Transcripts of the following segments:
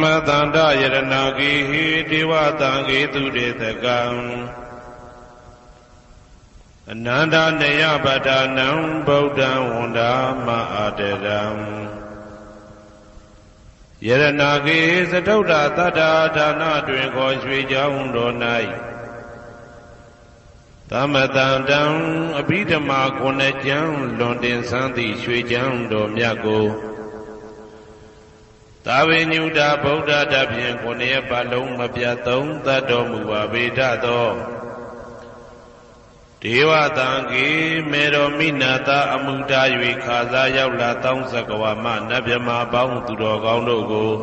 မတန္တယရဏဂေဟိဒေဝတံဂေတုတေတကံအနန္တနေယပဒနံဗုဒ္ဓံဝန္ဒာမအာတရံယရဏဂေသတုဒ္ဓသတ္တာဒါနတွင်ခေါ်ရွှေကြောင်းတော်၌သမတန္တံအဘိဓမ္မာခုနှစ်ကျမ်းလွန်တင်ဆန်းသည့်ရွှေကြောင်းတော်မြတ်ကိုသာဝေညုတာဗုဒ္ဓတဖြင့်ခုနှစ်ရက်ပတ်လုံးမပြတ်သုံးသတ်တော်မူပါပေတတ်သောဒေဝတံကေမေတော်မိနာတာအမှုတာ၍ခါစားရောက်လာတောင်းစကဝါမနတ်မြမာပေါင်းသူတော်ကောင်းတို့ကို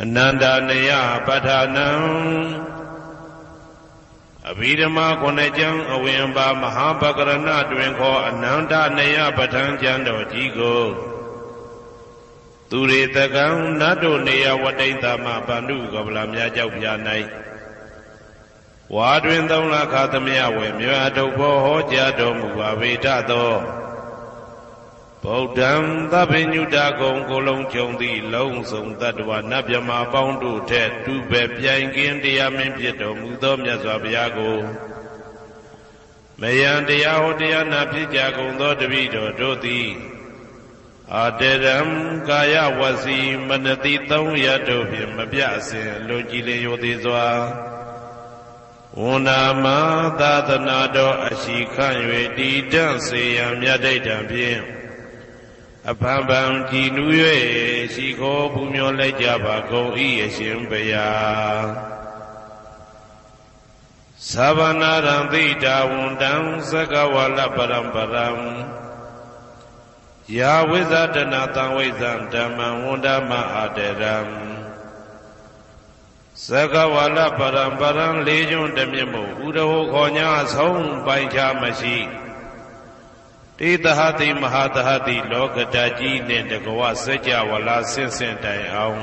အနန္တနေယပဋ္ဌာနံအဘိဓမ္မာခုနှစ်ကျမ်းအဝင်ပါမဟာပကရဏတွင်ခေါ်အနန္တနေယပဋ္ဌာန်းကျမ်းတော်ကြီးကိုသူရေတကံနတ်တို့နေယဝတိတမဗန္ဓုကဗလာများကြောက်ပြ၌ဝါတွင်သုံးလခါသမယဝေမြတ်ထုတ်ဖို့ဟောကြားတော်မူပါပေတတ်သောဗုဒ္ဓံသဗ္ဗညုတကုံကိုလုံးကျုံသည့်လုံးစုံတတ္တဝနတ်မြမာပေါင်းတို့ထက်တူပဲပြိုင်ကင်းတရားမင်းဖြစ်တော်မူသောမြတ်စွာဘုရားကိုမယံတရားဟောတရားနာဖြစ်ကြကုန်သောတပည့်တော်တို့သည်အာတရံကာယဝစီမနတိသုံးရတို့ဖြင့်မပြအစဉ်လူကြည်လင်ရိုသေးစွာဝန္ဒာမသာသနာတော်အရှိခန့်၍တည်တံ့စေရန်မြတ်ဒိဋ္ဌံဖြင့်အဖန်ဖန်ကြည်နူး၍ရှိခိုးပူမျောလိုက်ကြပါကုန်၏အရှင်ဘုရားသဗ္ဗနာရံသိတာဝန္တံသက္ကဝါလပရံပရံယာဝိဇာတနာတံဝိဇံဓမ္မံဝန္ဒမအာတရံသက္ကဝါလပရံပရံလေးကျွန်းတမြင့်မို့ဥဒဟောခေါ်ညာဆုံးပိုင်ခြားမရှိတေတဟတိမဟာတဟတိလောကတကြီးနှင့်တကဝစัจ java လာဆင့်ဆင့်တိုင်အောင်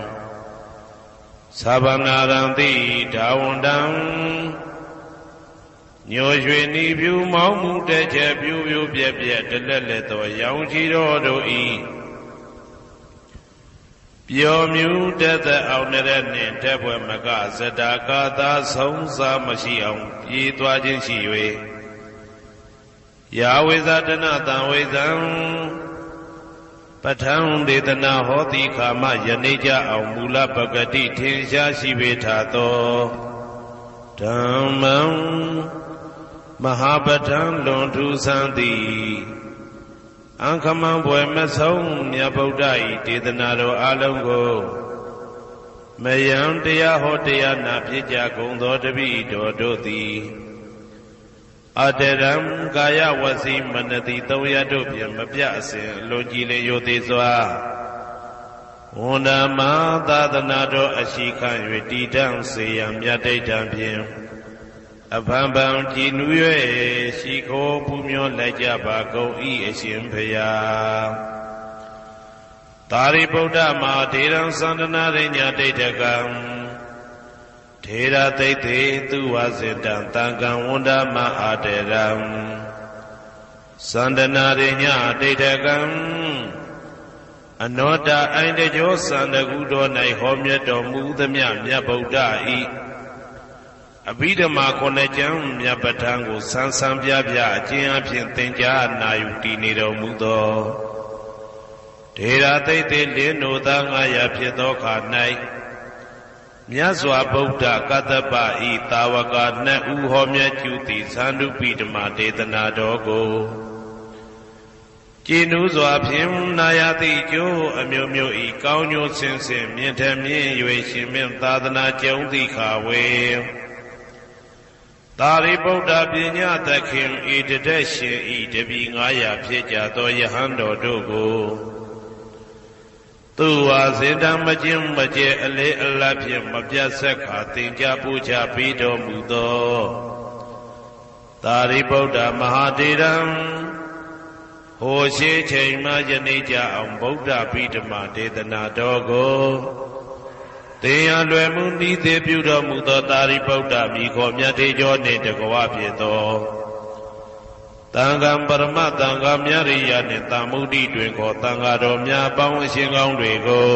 သဗ္ဗနာရံတိဒါဝန္တံညိုရွှေနီဖြူမောင်းမှုတဲ့ချက်ပြူပြူပြက်ပြက်တလက်လက်သောရောင်ချီတော်တို့ဤပျော်မြူတတ်တဲ့အောင်တဲ့နှင့်တက်ပွဲမကဇတာကာသာဆုံးစားမရှိအောင်ပြေးသွားခြင်းရှိ၍ယာဝိဇာတနာတံဝိဇံပဋ္ဌာန်းဒေသနာဟောတိခာမယနေ့ကြအောင်မူလပဂတိထင်ရှားရှိပေထသောဓမ္မံမဟာပဋ္ဌာန်းလွန်ထူးဆန်းသည်အံခမံဘွယ်မဆုံးမြတ်ဗုဒ္ဓ၏ဒေသနာတော်အလုံးကိုမယံတရားဟောတရားနာဖြစ်ကြကုန်သောတပည့်တော်တို့သည်အတရံကာယဝစီမနတိသုံးရတို့ဖြင့်မပြအစဉ်လွန်ကြည်လင်ရိုသေစွာဝန္ဒာမသာသနာတော်အရှိခန့်၍တည်တံ့စေရန်မြတ်ဒိဋ္ဌံဖြင့်အဖန်ဖန်ကြည်နူး၍ရှိခိုးပူမျောလိုက်ကြပါကုန်၏အရှင်ဘုရားသာရိပုတ္တမဟာထေရံသန္တနာရိညာဒိဋ္ဌကံထေရသိတ္တေသူဝစေတံတံကံဝန္ဒမအာတရံသန္တနာရိညာဒိဋ္ဌကံအနောတအိုင်တကျောသန္တကုတော်၌ဟောမြတ်တော်မူသမျှမြတ်ဗုဒ္ဓဤအဘိဓမ္မာခုနှစ်ကျမ်းမြတ်ပဋ္ဌာန်းကိုဆန်းဆန်းပြပြအကျဉ်းအဖြစ်သင်ကြားနာယူတည်နေတော်မူသောထေရသိတ္တေလင်းတို့သား900ဖြစ်သောခါ၌မြတ်စွာဘုရားကတ္တပဤတာဝကနှစ်ဦးဟောမြတ်ကျူသည်သန္တုပိဓမ္မာဒေသနာတော်ကိုကျင့်ဥစွာဖြင့်နာယတိကျိုးအမျိုးမျိုးဤကောင်းကျိုးဆင်းဆင်းမြင့်ထမြင့်၍ရှင်မြတ်သာသနာကျုံသည့်ခါဝေသာရိပုတ္တပညာသခင်ဤတတက်ရှင်ဤတပည့်900ဖြစ်ကြသောယဟန်တော်တို့ကိုသူဝါစေတံမကျင်းမကျဲအလေးအလတ်ဖြင့်မပြတ်ဆက်ခါသင်ကြားပူဇော်ပေးတော်မူသောသာရိပုတ္တမဟာထေရံဟိုရှိချိန်မှယနေ့ကြအောင်ဗုဒ္ဓဗိဓမ္မာဒေသနာတော်ကိုသင်ရလွယ်မှုဤသေးပြုတော်မူသောသာရိပုတ္တမိခေါ်မြတ်ထေကျော်နှင့်တကွာဖြစ်သောတန်ခါပရမတန်ခါမြရိယနှင့်တမ္မုဒ္ဒိတွင်ခေါ်တန်ခါတော်များပေါင်းအရှင်ကောင်းတွေကို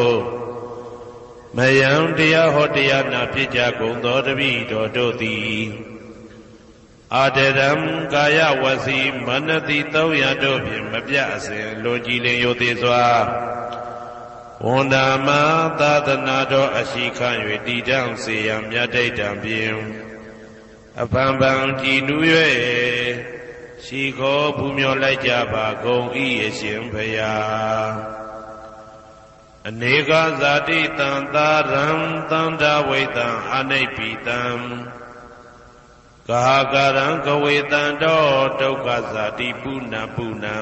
မယံတရားဟောတရားနာဖြစ်ကြကုန်သောတပည့်တော်တို့သည်အာတရံကာယဝစီမနတိ300တို့ဖြင့်မပြအစဉ်လွန်ကြည်လင်ရိုသေစွာဝန်ဓမ္မသာသနာတော်အရှိခံ၍တည်တံ့စေရန်မြတ်တိတ်တံဖြင့်အဖန်ဖန်ကြည်နူး၍ရှိခေါ်ပူမျောလိုက်ကြပါကုန်၏အရှင်ဘုရားအနေကဇာတိတံသာရံသန္တာဝိတံအနိပိတံကာကရံကဝေတံတောဒုက္ခဇာတိပုဏ္ဏပုဏ္ဏံ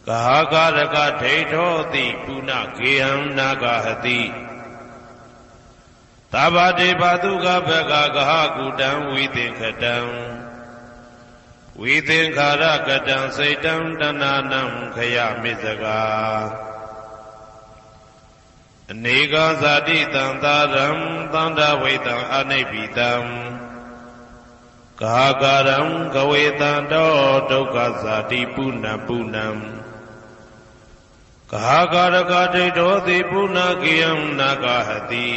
ကာကရကဒိဋ္ဌောတိပုဏ္ဏကေဟံနာဂဟတိသဗ္ဗတေဘသုကဘဂကဟကုတံဝိသင်္ခတံဝိသင်္ခာရကတံစိတ်တံတဏနံခယမိစကာအနေကဇာတိတံသာရံသန္တာဝိတံအနိပိတံကာကရံကဝေတံတောဒုက္ခဇာတိပုဏ္ဏပုဏ္ဏံကာကရကဒိဋ္ဌောတိပုဏ္ဏကေယံနာဂဟတိ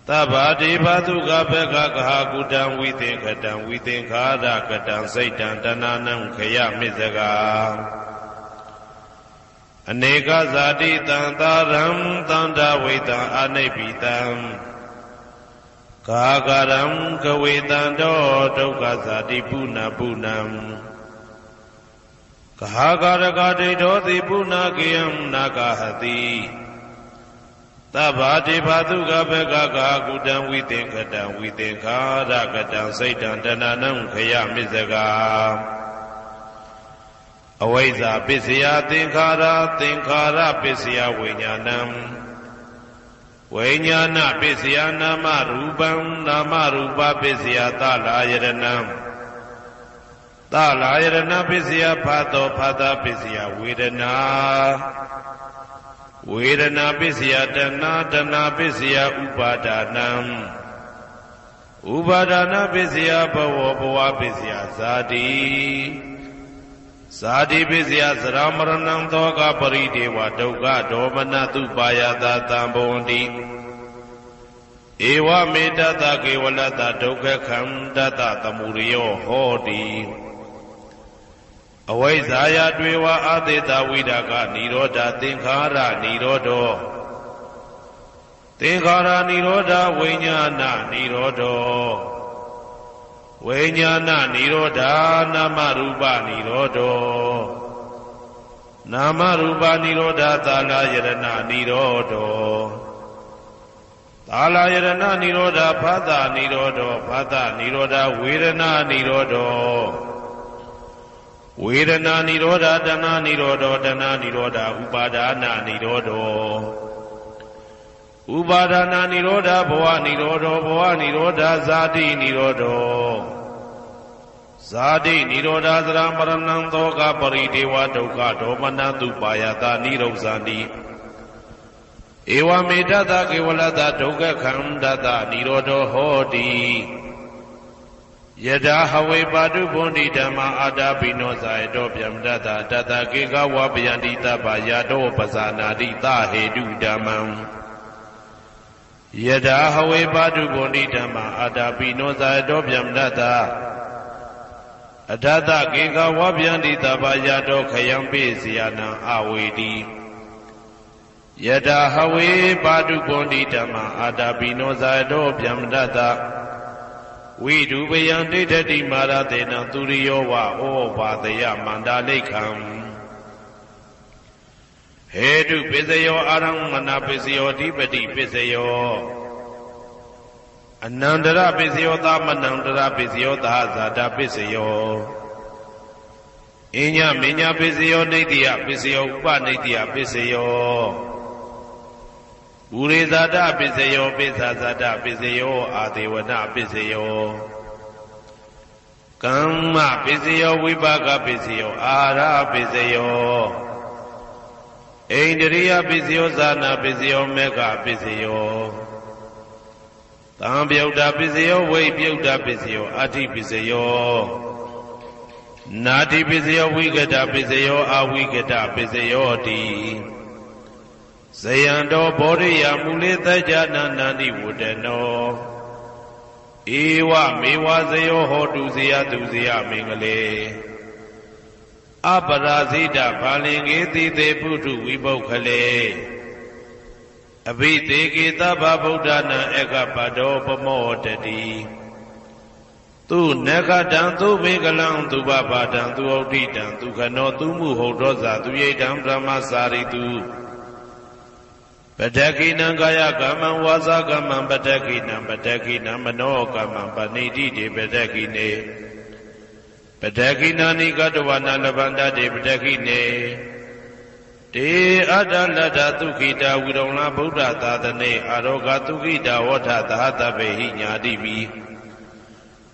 သဗ္ဗတေဘသုကဘဂကဟကုတံဝိသင်္ခတံဝိသင်္ခာရကတံစိတ်တံတဏနံခယမိစကာအနေကဇာတိတံသာရံသန္တာဝိတံအနိပိတံကာကရံကဝေတံတောဒုက္ခဇာတိပုဏ္ဏပုဏ္ဏံကာကရကဒိဋ္ဌောတိပုဏ္ဏကေယံနာဂဟတိသဗ္ဗတေဘသုကဘဂကကုတံဝိသင်္ခတံဝိသင်္ခာရကတံစိတ်တံတဏနံခယမိစကာအဝိဇ္ဇာပစ္စယသင်္ခါရသင်္ခါရပစ္စယဝိညာဏံဝိညာဏပစ္စယနာမရူပံနာမရူပပစ္စယသလာယရဏံသလာယရဏပစ္စယဖတ်သောဖတ်တာပစ္စယဝေဒနာဝေဒနာပစ္စယတဏတဏပစ္စယဥပါဒနာဥပါဒနာပစ္စယဘဝဘဝပစ္စယဇာတိဇာတိပစ္စယသရမရဏံသောကပရိဒေဝဒုက္ခဒေါမနတုပါယတာတံဘဝန္တိဧဝမေတ္တကေဝလတ္တဒုက္ခခန္တတသမုရိယောဟောတိအဝိဇ္ဇာယတွေဝအာသေတဝိဒါကနိရောဓသင်္ခါရနိရောဓောသင်္ခါရနိရောဓဝိညာဏနိရောဓောဝိညာဏနိရောဓနာမရူပနိရောဓောနာမရူပနိရောဓသာလယရဏနိရောဓောသာလယရဏနိရောဓဖသနိရောဓောဖသနိရောဓဝေဒနာနိရောဓောဝေဒနာနိရောဓတဏနိရောဓတဏနိရောဓဥပါဒနာနိရောဓဥပါဒနာနိရောဓဘဝနိရောဓဘဝနိရောဓဇာတိနိရောဓဇာတိနိရောဓသရမရဏံသောကပရိဒေဝဒုက္ခဒေါမနတုပါယတာနိရောဇာတိဧဝမေတ္တကေဝလတ္တဒုက္ခခန္တတနိရောဓဟောတိယထာဟဝေပါတုဘုန်တိဓမ္မာအာတာပိနောဇာယတောဗျမတတတတကေကဝပယန္တိတပယာတောပဇာနာတိသဟေတုဓမ္မံယထာဟဝေပါတုဘုန်တိဓမ္မာအာတာပိနောဇာယတောဗျမတတအထတကေကဝပယန္တိတပယာတောခယံပိစီယနံအဝေတိယထာဟဝေပါတုဘုန်တိဓမ္မာအာတာပိနောဇာယတောဗျမတတဝိဒုပယံဒိဋ္ဌတိမာရတေနံသူရိယောဝဩဘာတယမန္တာလိခံဟေတုပစ္စယောအာရမဏပစ္စယောဓိပတိပစ္စယောအနန္တရပစ္စယောသမနန္တရပစ္စယောသဇာတပစ္စယောအညမညပစ္စယောနိတ္တိယပစ္စယောဥပနိတ္တိယပစ္စယောဥရိဇာတပစ္စယောပိစ္ဆာဇာတပစ္စယောအာဒေဝနပစ္စယောကမ္မပစ္စယောဝိပါကပစ္စယောအာရပစ္စယောဣန္ဒရိယပစ္စယောဇာနာပစ္စယောမေဃပစ္စယောသံပြုတ်တာပစ္စယောဝိပြုတ်တာပစ္စယောအာတိပစ္စယောနာတိပစ္စယောဝိကတပစ္စယောအာဝိကတပစ္စယောတိ ဇယံတော်ဘောရိယမူလေတကြနာနန္တိဝတ္တနောဧဝမေဝဇယောဟောတုဇယတုဇယမင်္ဂလေအပရာဇိတဘာလင်္ကေတိတေပုထုဝိပုခ္ခလေအဘိသေကေသဗ္ဗဗုဒ္ဓနာဧကပတောပမောတတိသူနဂတံသူမေကလံသူဘဘာတံသူဩဋ္ဌိတံသူခနောသူမှုဟုတ်သောဇာသူယိတံဗြဟ္မစာရိတုပတ္တကိနံကာယကမ္မံဝါစာကမ္မံပတ္တကိနံပတ္တကိနံမနောကမ္မံပဏိတိတေပတ္တကိနေပတ္တကိနာနိကတဝနာလဗန္တတေပတ္တကိနေတေအတ္တလတ္ထသုခိတာဝိရုံလဗုဒ္ဓသာသနေအာရောဂသုခိတာဝဋ္ဌသဟတပေဟိညာတိပိ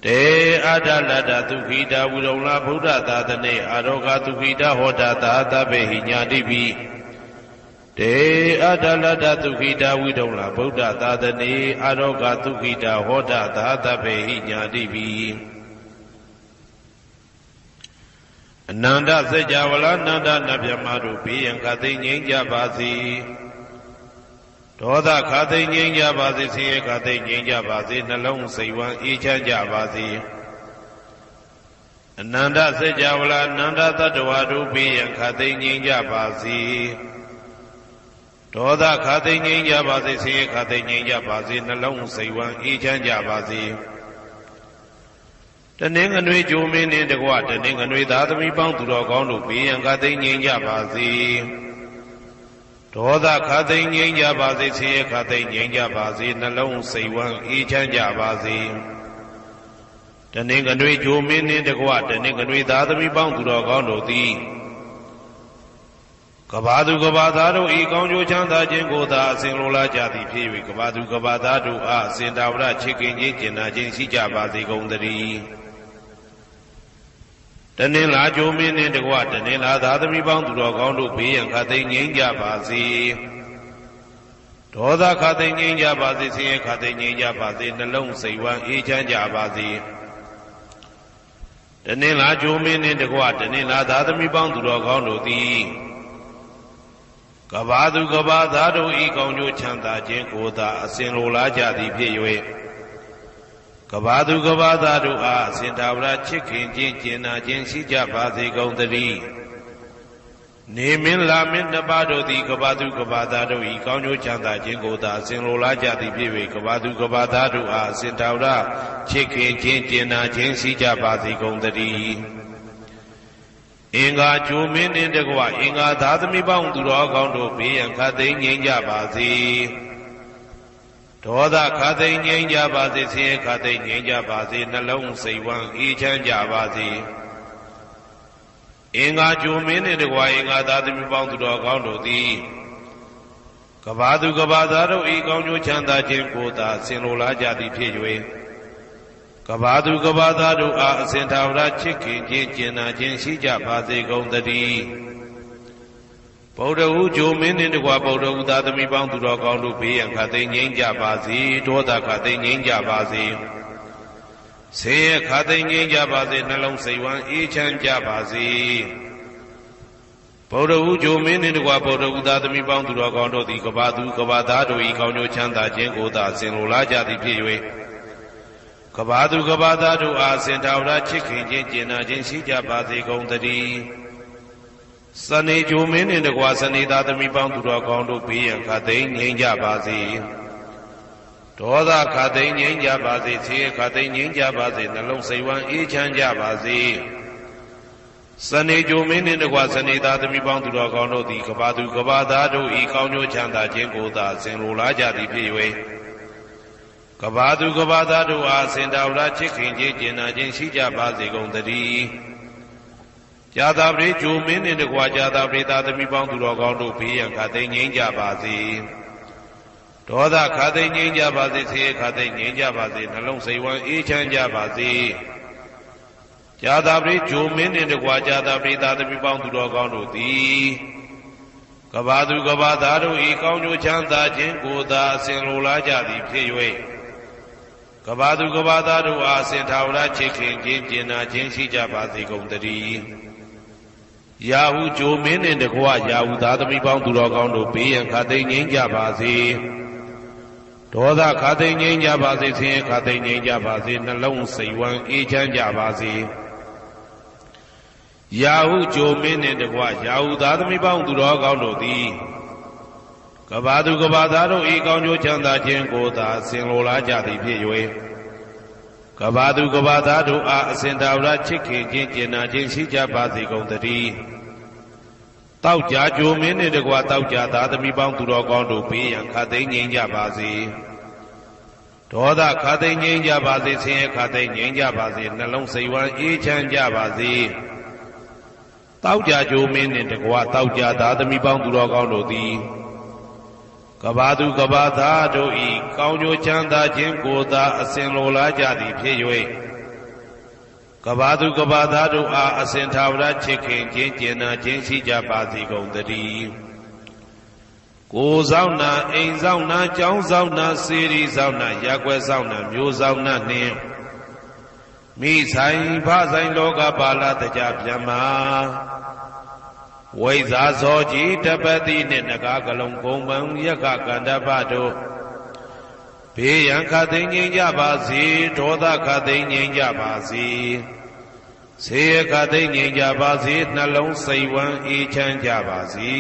တေအတ္တလတ္ထသုခိတာဝိရုံလဗုဒ္ဓသာသနေအာရောဂသုခိတာဟောတသဟတပေဟိညာတိပိတေအတ္တလတ္ထသုခိတာဝိရုံလဗုဒ္ဓသာသနေအာရောဂသုခိတာဟောတသဟတပေဟိညာတိပိအနန္တစัจ java လာနန္ဒနဗျမတို့ဘေးရန်ခသိငြိမ်းကြပါစေဒေါသခသိငြိမ်းကြပါစေဆင်းရဲခသိငြိမ်းကြပါစေနှလုံးစိတ်ဝမ်းအေးချမ်းကြပါစေအနန္တစัจ java လာနန္ဒတတ္တဝါတို့ဘေးရန်ခသိငြိမ်းကြပါစေဒေါသခသိငြိမ်းကြပါစေဆင်းရဲခသိငြိမ်းကြပါစေနှလုံးစိတ်ဝမ်းအေးချမ်းကြပါစေတနင်္ဂနွေဂျိုမင်းနှင့်တကွတနင်္ဂနွေသားသမီးပေါင်းသူတော်ကောင်းတို့ဘေးရန်ခသိငြိမ်းကြပါစေဒေါသခသိငြိမ်းကြပါစေဆင်းရဲခသိငြိမ်းကြပါစေနှလုံးစိတ်ဝမ်းအေးချမ်းကြပါစေတနင်္ဂနွေဂျိုမင်းနှင့်တကွတနင်္ဂနွေသားသမီးပေါင်းသူတော်ကောင်းတို့သည်ကဘာသူကဘာသားတို့ဤကောင်းကျိုးချမ်းသာခြင်းကိုသာအစဉ်လိုလားကြသည်ဖြစ်၍ကဘာသူကဘာသားတို့အားအစဉ်တာဝရချစ်ခင်ခြင်းကျင်နာခြင်းရှိကြပါစေကုန်သတည်းတနင်္လာဂျိုမင်းနှင့်တကွတနင်္လာသားသမီးပေါင်းသူတော်ကောင်းတို့ဘေးရန်ခသိငြိမ်းကြပါစေဒေါသခသိငြိမ်းကြပါစေဆင်းရဲခသိငြိမ်းကြပါစေနှလုံးစိတ်ဝမ်းအေးချမ်းကြပါစေတနင်္လာဂျိုမင်းနှင့်တကွတနင်္လာသားသမီးပေါင်းသူတော်ကောင်းတို့သည်ကဘာသူကဘာသားတို့ဤကောင်းကျိုးချမ်းသာခြင်းကိုသာအစဉ်လိုလားကြသည်ဖြစ်၍ကဘာသူကဘာသားတို့အားအစဉ်တာဝရချစ်ခင်ခြင်းကျင်နာခြင်းရှိကြပါစေကုန်သတည်းနေမင်းလာမင်းနှစ်ပါးတို့သည်ကဘာသူကဘာသားတို့ဤကောင်းကျိုးချမ်းသာခြင်းကိုသာအစဉ်လိုလားကြသည်ဖြစ်၍ကဘာသူကဘာသားတို့အားအစဉ်တာဝရချစ်ခင်ခြင်းကျင်နာခြင်းရှိကြပါစေကုန်သတည်းအင်္ဂါဂျိုမင်းနှင့်တကွအင်္ဂါသားသမီးပေါင်းသူတော်ကောင်းတို့ဘေးရန်ခသိငြိမ်းကြပါစေဒေါသခသိငြိမ်းကြပါစေဆင်းရဲခသိငြိမ်းကြပါစေနှလုံးစိတ်ဝမ်းအေးချမ်းကြပါစေအင်္ဂါဂျိုမင်းနှင့်တကွအင်္ဂါသားသမီးပေါင်းသူတော်ကောင်းတို့သည်ကဘာသူကဘာသားတို့ဤကောင်းကျိုးချမ်းသာခြင်းကိုသာဆင်လိုလားကြသည်ဖြစ်၍ကဘာသူကဘာသားတို့အားအစဉ်သာဝရချစ်ခင်ခြင်းကျင်နာခြင်းရှိကြပါစေကုန်သတည်းဗုဒ္ဓဟူဂျိုမင်းနှင့်တကွဗုဒ္ဓဟူသားသမီးပေါင်းသူတော်ကောင်းတို့ဘေးရန်ခသိငြိမ်းကြပါစေဒေါသခသိငြိမ်းကြပါစေဆင်းရဲခသိငြိမ်းကြပါစေနှလုံးစိတ်ဝမ်းအေးချမ်းကြပါစေဗုဒ္ဓဟူဂျိုမင်းနှင့်တကွဗုဒ္ဓဟူသားသမီးပေါင်းသူတော်ကောင်းတို့သည်ကဘာသူကဘာသားတို့၏ကောင်းကျိုးချမ်းသာခြင်းကိုသာဆင်လိုလားကြသည်ဖြစ်၍ကဘာသူကဘာသားတို့အားစင်တာဝရချစ်ခင်ခြင်းကျင်နာခြင်းရှိကြပါစေကုန်သတည်းစနေဂျိုမင်းနှင့်တကွစနေသားသမီးပေါင်းသူတော်ကောင်းတို့ဘေးရန်ခသိငြိမ်းကြပါစေဒေါသခသိငြိမ်းကြပါစေဆင်းရဲခသိငြိမ်းကြပါစေနှလုံးစိတ်ဝမ်းအေးချမ်းကြပါစေစနေဂျိုမင်းနှင့်တကွစနေသားသမီးပေါင်းသူတော်ကောင်းတို့သည်ကဘာသူကဘာသားတို့ဤကောင်းကျိုးချမ်းသာခြင်းကိုသာဆင်လိုလားကြသည်ဖြစ်၍ကဘာသူကဘာသားတို့အားစင်တာဝရချစ်ခင်ခြင်းကျင်နာခြင်းရှိကြပါစေကုန်သတည်းကြာသာပရိဂျိုမင်းနှင့်တကွာကြာသာပရိသားသမီးပေါင်းသူတော်ကောင်းတို့ဘေးရန်ခသိငြိမ်းကြပါစေဒေါသခသိငြိမ်းကြပါစေဆင်းရဲခသိငြိမ်းကြပါစေနှလုံးစိတ်ဝမ်းအေးချမ်းကြပါစေကြာသာပရိဂျိုမင်းနှင့်တကွာကြာသာပရိသားသမီးပေါင်းသူတော်ကောင်းတို့သည်ကဘာသူကဘာသားတို့ဤကောင်းကျိုးချမ်းသာခြင်းကိုသာအစဉ်လိုလားကြသည်ဖြစ်၍ကဘာသူကဘာသားတို့အားစင်ထာဝရချစ်ခင်ခြင်းကျင်နာခြင်းရှိကြပါစေကုန်သတည်း ရာဟုဂျိုမင်းနှင့်တကွရာဟုသားသမီးပေါင်းသူတော်ကောင်းတို့ဘေးရန်ခါသိမ်းငြိမ်းကြပါစေဒေါသခါသိမ်းငြိမ်းကြပါစေဆင်းရဲခါသိမ်းငြိမ်းကြပါစေနှလုံးစိတ်ဝမ်းအေးချမ်းကြပါစေရာဟုဂျိုမင်းနှင့်တကွရာဟုသားသမီးပေါင်းသူတော်ကောင်းတို့သည်ကဘာသူကဘာသားတို့ဤကောင်းကျိုးချမ်းသာခြင်းကိုသာဆင်လိုလားကြသည်ဖြစ်၍ကဘာသူကဘာသားတို့အားအစဉ်တာဝရချစ်ခင်ခြင်းကျင်နာခြင်းရှိကြပါစေကုန်သတည်းတောက်ကြကြိုမင်းနှင့်တကွတောက်ကြသားသမီးပေါင်းသူတော်ကောင်းတို့ဘေးရန်ခါသိမ်းငြိမ်းကြပါစေဒေါသခါသိမ်းငြိမ်းကြပါစေဆင်းရဲခါသိမ်းငြိမ်းကြပါစေနှလုံးစိတ်ဝမ်းအေးချမ်းကြပါစေတောက်ကြကြိုမင်းနှင့်တကွတောက်ကြသားသမီးပေါင်းသူတော်ကောင်းတို့သည်ကဘာသူကဘာသားတို့ဤကောင်းကျိုးချမ်းသာခြင်းကိုသာအစဉ်လိုလားကြသည်ဖြစ်၍ကဘာသူကဘာသားတို့အားအစဉ်ထာဝရချစ်ခင်ခြင်းကျင်နာခြင်းရှိကြပါစေကုန်သတည်းကိုယ်ဆောင်နာအိမ်ဆောင်နာကျောင်းဆောင်နာစေရီဆောင်နာရပ်ကွက်ဆောင်နာမျိုးဆောင်နာနှင့်မိဆိုင်ဖဆိုင်လောကပါဠတကြဗျမ္မာဝိဇာဇောကြီးတပတိနှင့်နဂါကလုံးကုံပံယက္ခကန္တပတို့ဘေးရန်ခသိမ်းငြိမ်းကြပါစေဒေါသခသိမ်းငြိမ်းကြပါစေဆေးခသိမ်းငြိမ်းကြပါစေနှလုံးစိတ်ဝမ်းအေးချမ်းကြပါစေ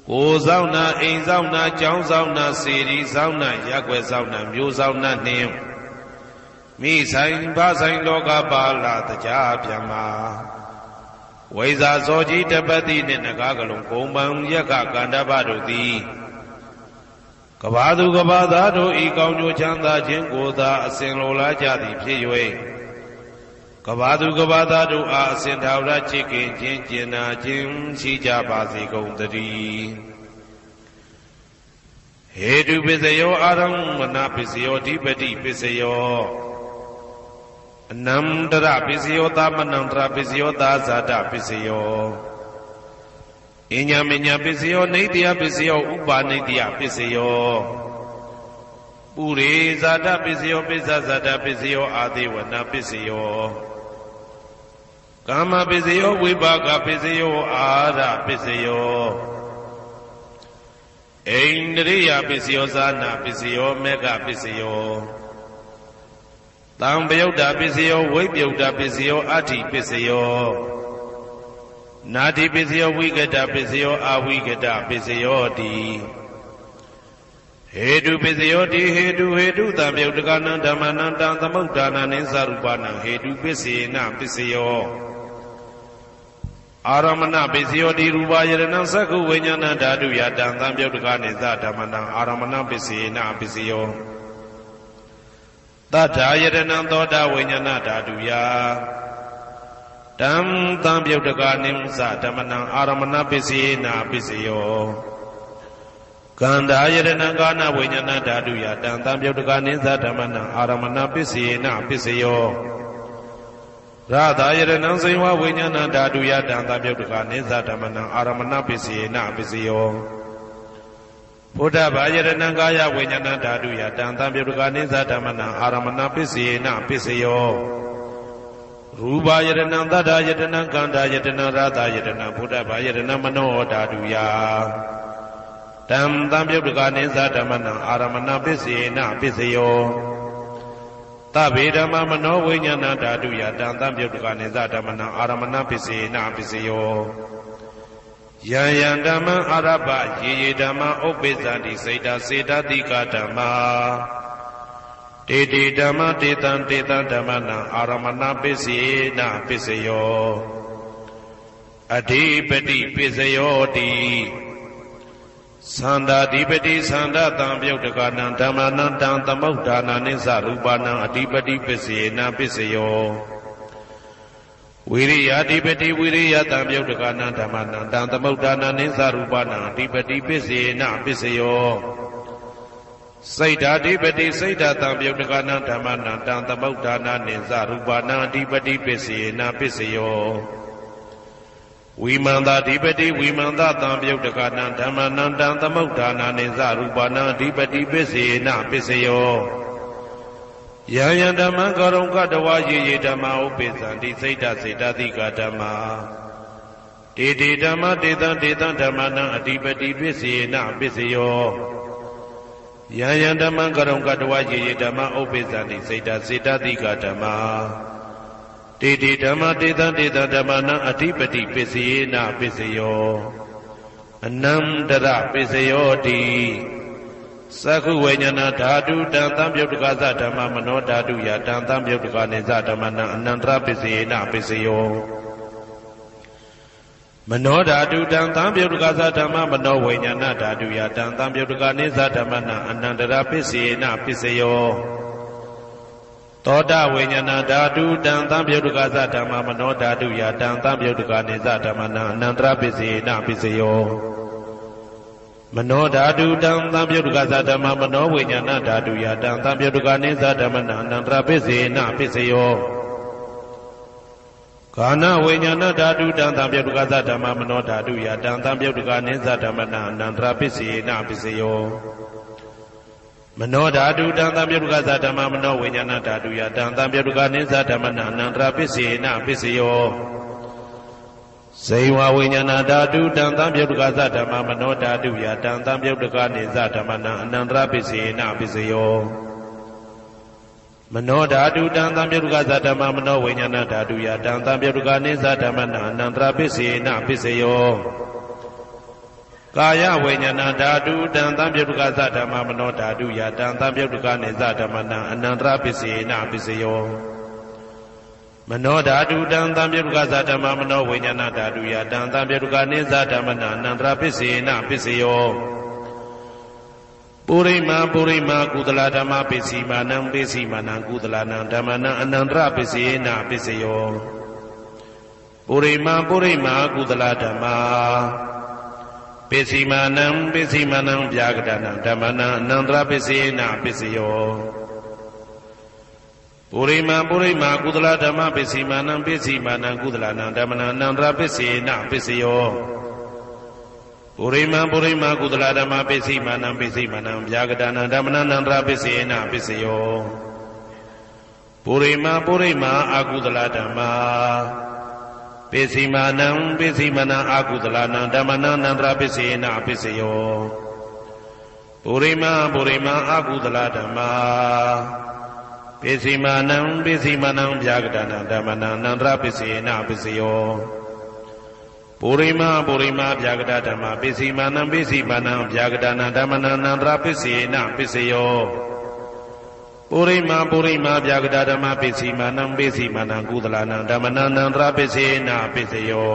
ကိုယ်ဆောင်နာအိမ်ဆောင်နာကျောင်းဆောင်နာစေရီဆောင်နာရပ်ကွက်ဆောင်နာမျိုးဆောင်နာနှင့်မိဆိုင်ဖဆိုင်လောကပါဠတကြဗျမ္မာဝိဇာဇောကြီးတပတိနှင့်နဂါကလုံးကုံပံယက္ခကန္တပတို့သည်ကဘာသူကဘာသားတို့ဤကောင်းကျိုးချမ်းသာခြင်းကိုသာအစဉ်လိုလားကြသည်ဖြစ်၍ကဘာသူကဘာသားတို့အားအစဉ်ထာဝရချစ်ခင်ခြင်းကျင်နာခြင်းရှိကြပါစေကုန်သတည်းဟေတုပစ္စယောအာရမဏပစ္စယောဓိပတိပစ္စယောအနန္တရပစ္စယောသမနန္တရပစ္စယောသာဇာတပစ္စယောအညမညပစ္စယောနေတ္တယပစ္စယောဥပါနေတ္တယပစ္စယောပုရိဇာတပစ္စယောပိစ္ဆဇာတပစ္စယောအာသေဝနာပစ္စယောကာမပစ္စယောဝိပါကပစ္စယောအာရပစ္စယောဣန္ဒြိယပစ္စယောဇာနာပစ္စယောမေဃပစ္စယောတံပယုတ်တာပစ္စယောဝိပယုတ်တာပစ္စယောအဋ္ဌိပစ္စယောနာတိပစ္စယောဝိကတပစ္စယောအဝိကတပစ္စယောတိဟေတုပစ္စယောတိဟေတုတံပယုတ်တကနံဓမ္မနံတံသမုဒ္ဒါနံနိသရူပနံဟေတုပစ္စေနပစ္စယောအာရမဏပစ္စယောတိရူပယရဏံသက္ခုဝိညာဏဓာတုယတံသံပယုတ်တကနိသဓမ္မနံအာရမဏပစ္စေနပစ္စယောတထာယတနံသောတာဝိညာဏဓာတုယတံသံပြုတ်တကနိသဓမ္မနံအာရမဏပစ္စေနပစ္စယောကန္ဓာယတနံကာနဝိညာဏဓာတုယတံသံပြုတ်တကနိသဓမ္မနံအာရမဏပစ္စေနပစ္စယောရသာယတနံဇိဝဝိညာဏဓာတုယတံသံပြုတ်တကနိသဓမ္မနံအာရမဏပစ္စေနပစ္စယောဘုဒ္ဓဘာယတနံကာယဝိညာဏဓာတုယတံသံပြုတ်တကနိသဓမ္မနံအာရမဏပစ္စေနပစ္စယောရူပယတနံသတ္တယတနံကန္ဓာယတနံရသယတနံဘုဒ္ဓဘာယတနံမနောဓာတုယတံသံပြုတ်တကနိသဓမ္မနံအာရမဏပစ္စေနပစ္စယောသဗ္ဗေဓမ္မမနောဝိညာဏဓာတုယတံသံပြုတ်တကနိသဓမ္မနံအာရမဏပစ္စေနပစ္စယောယံယံဓမ္မအာရပယေယေဓမ္မဥပ္ပိသန္တိစေတစေတတိကဓမ္မာတေတေဓမ္မတေတံဓမ္မနံအာရမဏပစ္စေနပစ္စယောအဓိပတိပစ္စယောတိသန္တာဓိပတိသန္တာတံပြုတ်တကနံဓမ္မနံတံသမုဒ္ဒါနာနိသရူပနံအဓိပတိပစ္စေနပစ္စယောဝိရိယဓိပတိဝိရိယတံပြုတ်တကနံဓမ္မနံတံသမုဒ္ဒါနာနိသရူပနံအဓိပတိပစ္စေနပစ္စယောစိတ်ဓာဓိပတိစိတ်ဓာတံပြုတ်တကနံဓမ္မနံတံသမုဒ္ဒါနာနိသရူပနံအဓိပတိပစ္စေနပစ္စယောဝိမန္တာဓိပတိဝိမန္တတံပြုတ်တကနံဓမ္မနံတံသမုဒ္ဒါနာနိသရူပနံအဓိပတိပစ္စေနပစ္စယောယံယံဓမ္မံကရုံကတဝါယေယေဓမ္မဥပ္ပိသန္တိစိတ်ဓာစေတသိကဓမ္မာ တေတေဓမ္မတေတံတေတံဓမ္မနံအဓိပတိပစ္စေနပစ္စယောယံယံဓမ္မံကရုံကတဝယေယေဓမ္မဥပ္ပိသန္တိစေတစေတတိကဓမ္မာတေတေဓမ္မတေတံတေတံဓမ္မနံအဓိပတိပစ္စေနပစ္စယောအနန္တရပစ္စယောတိသက္ခုဝိညာဏဓာတုတံသံပြုတ်တကသဓမ္မမနောဓာတုယတံသံပြုတ်တကနေသဓမ္မနံအနန္တရပစ္စေနပစ္စယောမနောဓာတုတံသံပြုတ်တကသဓမ္မမနောဝိညာဏဓာတုယတံသံပြုတ်တကနေသဓမ္မနံအနန္တရပစ္စေနပစ္စယောသောတဝိညာဏဓာတုတံသံပြုတ်တကသဓမ္မမနောဓာတုယတံသံပြုတ်တကနေသဓမ္မနံအနန္တရပစ္စေနပစ္စယောမနောဓာတုတံသံပြုတ်တကသဓမ္မမနောဝိညာဏဓာတုယတံသံပြုတ်တကနေသဓမ္မနံအနန္တရပစ္စေနပစ္စယောကာနဝိညာဏဓာတုတံသံပြုတ်တကသဓမ္မမနောဓာတုယတံသံပြုတ်တကနေသဓမ္မနံအနန္တရပစ္စေနပစ္စယောမနောဓာတုတံသံပြုတ်တကသဓမ္မမနောဝိညာဏဓာတုယတံသံပြုတ်တကနေသဓမ္မနံအနန္တရပစ္စေနပစ္စယောဇေဝဝိညာဏဓာတုတံသံပြုတ်တကသဓမ္မမနောဓာတုယတံသံပြုတ်တကနေသဓမ္မနံအနန္တရပစ္စေနပစ္စယောမနောဓာတုတံသံပြုတ်တကသဓမ္မမနောဝိညာဏဓာတုယတံသံပြုတ်တကနေသဓမ္မနံအနန္တရပစ္စေနပစ္စယောကာယဝိညာဏဓာတုတံသံပြုတ်တကသဓမ္မမနောဓာတုယတံသံပြုတ်တကနေသဓမ္မနံအနန္တရပစ္စေနပစ္စယောမနောဓာတုတံသံပြုတ်တကသဓမ္မမနောဝိညာဏဓာတုယတံသံပြုတ်တကနေသဓမ္မနံအနန္တရပစ္စေနပစ္စယောပုရိမာပုရိမာကုသလဓမ္မပစ္စည်းမာနံပစ္စည်းမာနံကုသလနံဓမ္မနံအနန္တရပစ္စေနပစ္စယောပုရိမာပုရိမာကုသလဓမ္မာပစ္စည်းမာနံပစ္စည်းမာနံဗျာကတနံဓမ္မနံအနန္တရပစ္စေနပစ္စယောပုရိမာပုရိမာကုသလဓမ္မပစ္စည်းမာနံပစ္စည်းမာနံကုသလနံဓမ္မနံအနန္တရပစ္စေနပစ္စယောပုရိမာပုရိမာကုသလဓမ္မပစ္စည်းမာနံပစ္စည်းမာနံဗျာကတနံဓမ္မနံအနန္တရပစ္စေနပစ္စယောပုရိမာပုရိမာအကုသလဓမ္မာပစ္စည်းမာနံပစ္စည်းမာနံအကုသလနံဓမ္မနံအနန္တရပစ္စေနပစ္စယောပုရိမာပုရိမာအကုသလဓမ္မာပစ္စည်းမာနံပစ္စည်းမာနံဗျာကတနံဓမ္မနံအနန္တရပစ္စေနပစ္စယောပုရိမာပုရိမာဗျာကတဓမ္မပစ္စည်းမာနံပစ္စည်းမာနံဗျာကတနံဓမ္မနံအနန္တရပစ္စေနပစ္စယောပုရိမာပုရိမာဗျာကတဓမ္မပစ္စည်းမာနံပစ္စည်းမာနံကုသလနံဓမ္မနံအနန္တရပစ္စေနပစ္စယော